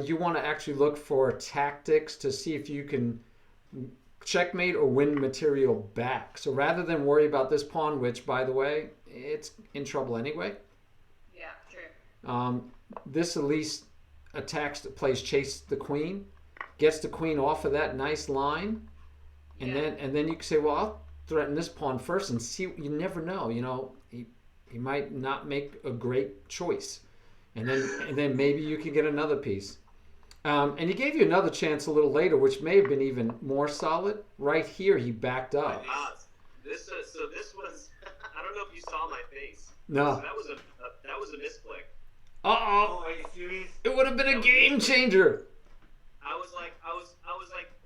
you want to actually look for tactics to see if you can checkmate or win material back. So rather than worry about this pawn, which, by the way, it's in trouble anyway, yeah, true. this at least plays chase the queen, gets the queen off of that nice line, and then you can say, well, I'll threaten this pawn first and see. You never know, he might not make a great choice, and then maybe you can get another piece. And he gave you another chance a little later, which may have been even more solid. Right here, he backed up. This was. I don't know if you saw my face. No. So that was a misclick. Uh-oh. Oh, are you serious? It would have been a game changer. I was like,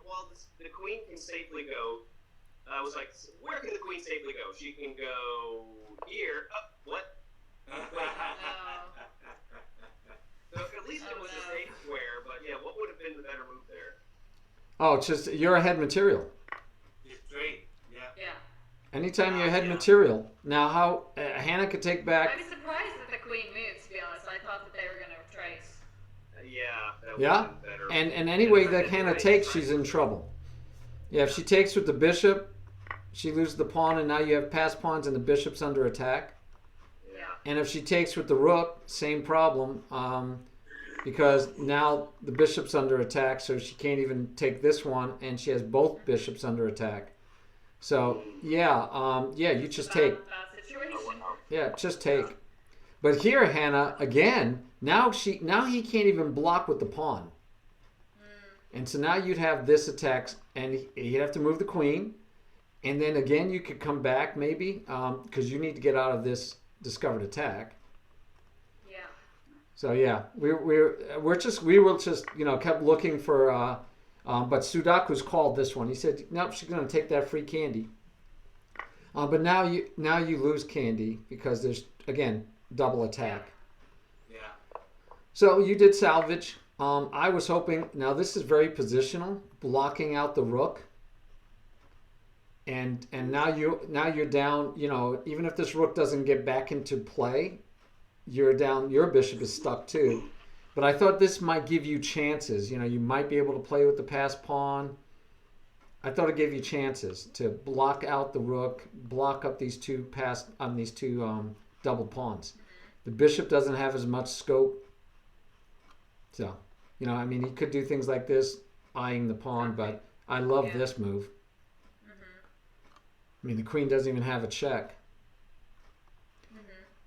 well, the queen can safely go. I was like, where can the queen safely go? She can go here. Oh, what? So at least it was a safe square, but yeah, what would have been the better move there? Oh, it's just you're ahead material. It's straight. Yeah. Yeah. Anytime you're ahead material. Now, how Hannah could take I back. was surprised that the queen moved, to be honest. I thought that they were going to retrace. Yeah, that would Yeah, have been better. and any way that And Hannah right, takes, right. she's in trouble. Yeah, if she takes with the bishop, she loses the pawn, and now you have passed pawns and the bishop's under attack. Yeah. And if she takes with the rook, same problem, because now the bishop's under attack, so she can't even take this one, and she has both bishops under attack. So yeah, you just take. Bad situation. Yeah, just take. But here, Hannah, again, now he can't even block with the pawn. And so now you'd have this attack, and he'd have to move the queen. And then again, you could come back maybe, because you need to get out of this discovered attack. Yeah. So yeah, we were just kept looking for. But Sudaku's called this one. He said, "Nope, she's going to take that free candy." But now you lose candy because there's again double attack. Yeah. So you did salvage. I was hoping. Now this is very positional, blocking out the rook. And now you're down. Even if this rook doesn't get back into play, you're down. Your bishop is stuck too. But I thought this might give you chances. You might be able to play with the passed pawn. I thought it gave you chances to block out the rook, block up these two double pawns. The bishop doesn't have as much scope. So, he could do things like this, eyeing the pawn, but I love this move. The queen doesn't even have a check.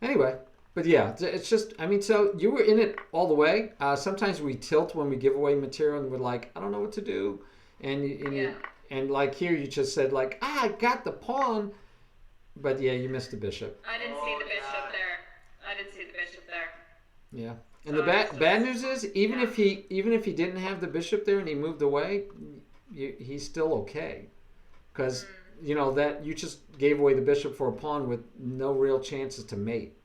Anyway. But yeah, it's just, so you were in it all the way. Sometimes we tilt when we give away material and we're like, I don't know what to do. And like here you just said like, I got the pawn. But yeah, you missed the bishop. I didn't see the bishop there. Yeah. And the bad news is, even if he didn't have the bishop there and he moved away, he's still okay. Because, that you just gave away the bishop for a pawn with no real chances to mate.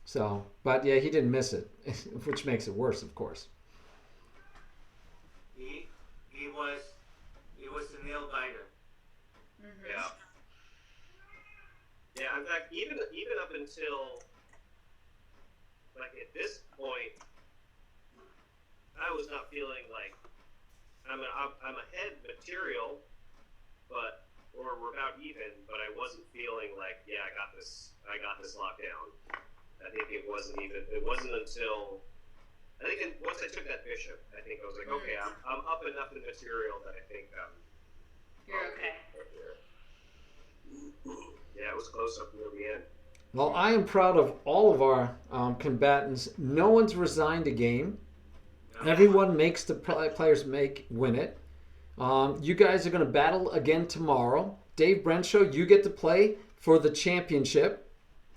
So, but yeah, he didn't miss it, which makes it worse, of course. He was a nail biter. Yeah. Yeah. In fact, even up until like at this point, I was not feeling like I'm ahead material, or we're about even, but I wasn't feeling like I got this locked down. I think it wasn't until once I took that bishop, I think I was like, okay, I'm up enough in material that I think you're okay. Yeah, it was close up near the end. Well, I am proud of all of our combatants. No one's resigned a game. Everyone makes the players win it. You guys are going to battle again tomorrow. Dave Brenshaw, you get to play for the championship.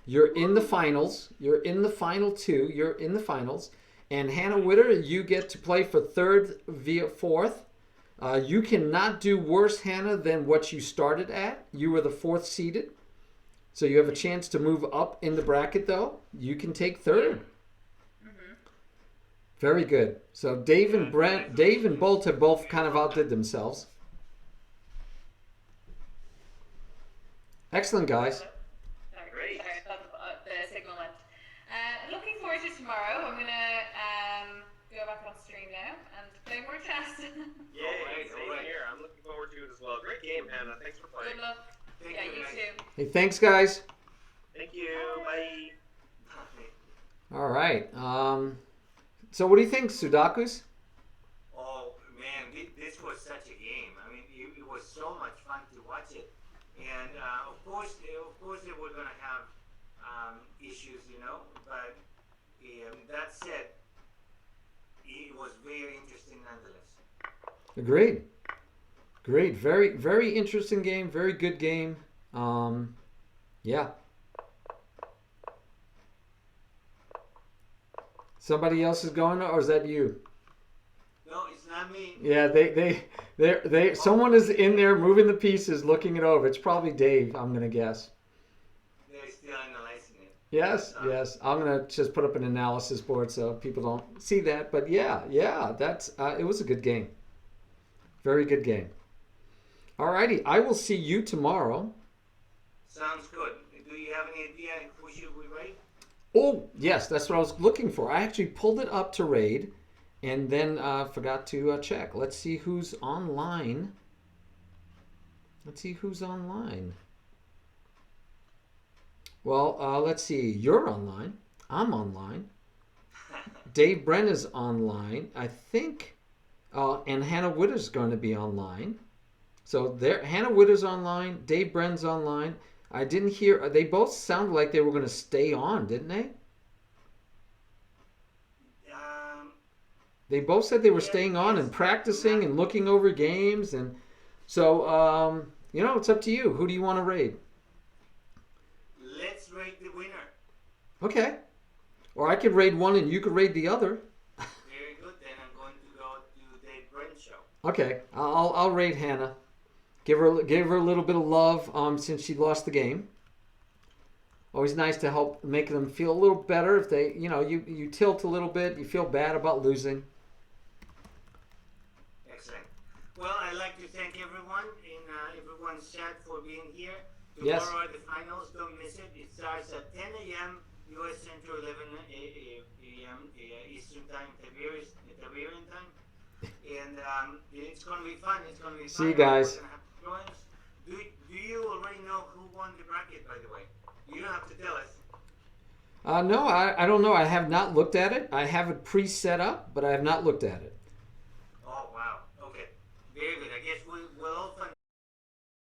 You're in the finals. You're in the final two. You're in the finals. And Hannah Witter, you get to play for third via fourth. You cannot do worse, Hannah, than what you started at. You were the fourth seeded. So you have a chance to move up in the bracket, though. You can take third. Very good. So Dave and Bolt have both kind of outdid themselves. Excellent, guys. Great. Sorry, the signal went. Looking forward to tomorrow. I'm gonna go back on stream now and play more chess. Yay! Same here. I'm looking forward to it as well. Great game, Hannah. Thanks for playing. Good luck. You too. Hey, thanks, guys. Thank you. Bye. All right. So what do you think, Sudakus? Oh man, this was such a game. It was so much fun to watch it, and of course they were gonna have issues, But that said, it was very interesting nonetheless. Agreed. Great. Very, very interesting game. Very good game. Yeah. Somebody else is going, or is that you? No, it's not me. Yeah, they someone is in there moving the pieces, looking it over. It's probably Dave, I'm gonna guess. They're still analyzing it. Yes. I'm gonna just put up an analysis board so people don't see that. But yeah, that's it was a good game. Very good game. Alrighty, I will see you tomorrow. Sounds good. Do you have any idea who should we rate? Oh, yes, that's what I was looking for. I actually pulled it up to raid and then forgot to check. Let's see who's online. Well, let's see. You're online. I'm online. Dave Bren is online. I think, and Hannah Witter's going to be online. So Hannah Witter's online. Dave Bren's online. I didn't hear. They both sounded like they were going to stay on, didn't they? They both said they were staying on and practicing and looking over games, and so it's up to you. Who do you want to raid? Let's rate the winner. Okay. Or I could raid one and you could raid the other. Very good. Then I'm going to go to Dave Brent show. Okay. I'll raid Hannah. Give her a little bit of love since she lost the game. Always nice to help make them feel a little better if they, you tilt a little bit, you feel bad about losing. Excellent. Well, I'd like to thank everyone in everyone's chat for being here. Yes. Tomorrow are the finals. Don't miss it. It starts at 10 a.m. U.S. Central, 11 a.m. Eastern Time, Tiberian time. And it's going to be fun. It's going to be fun. See you guys. We're gonna have joins. Do you already know who won the bracket, by the way? You don't have to tell us. No, I don't know. I have not looked at it. I have it pre-set up, but I have not looked at it. Oh, wow. Okay. Very good. I guess we'll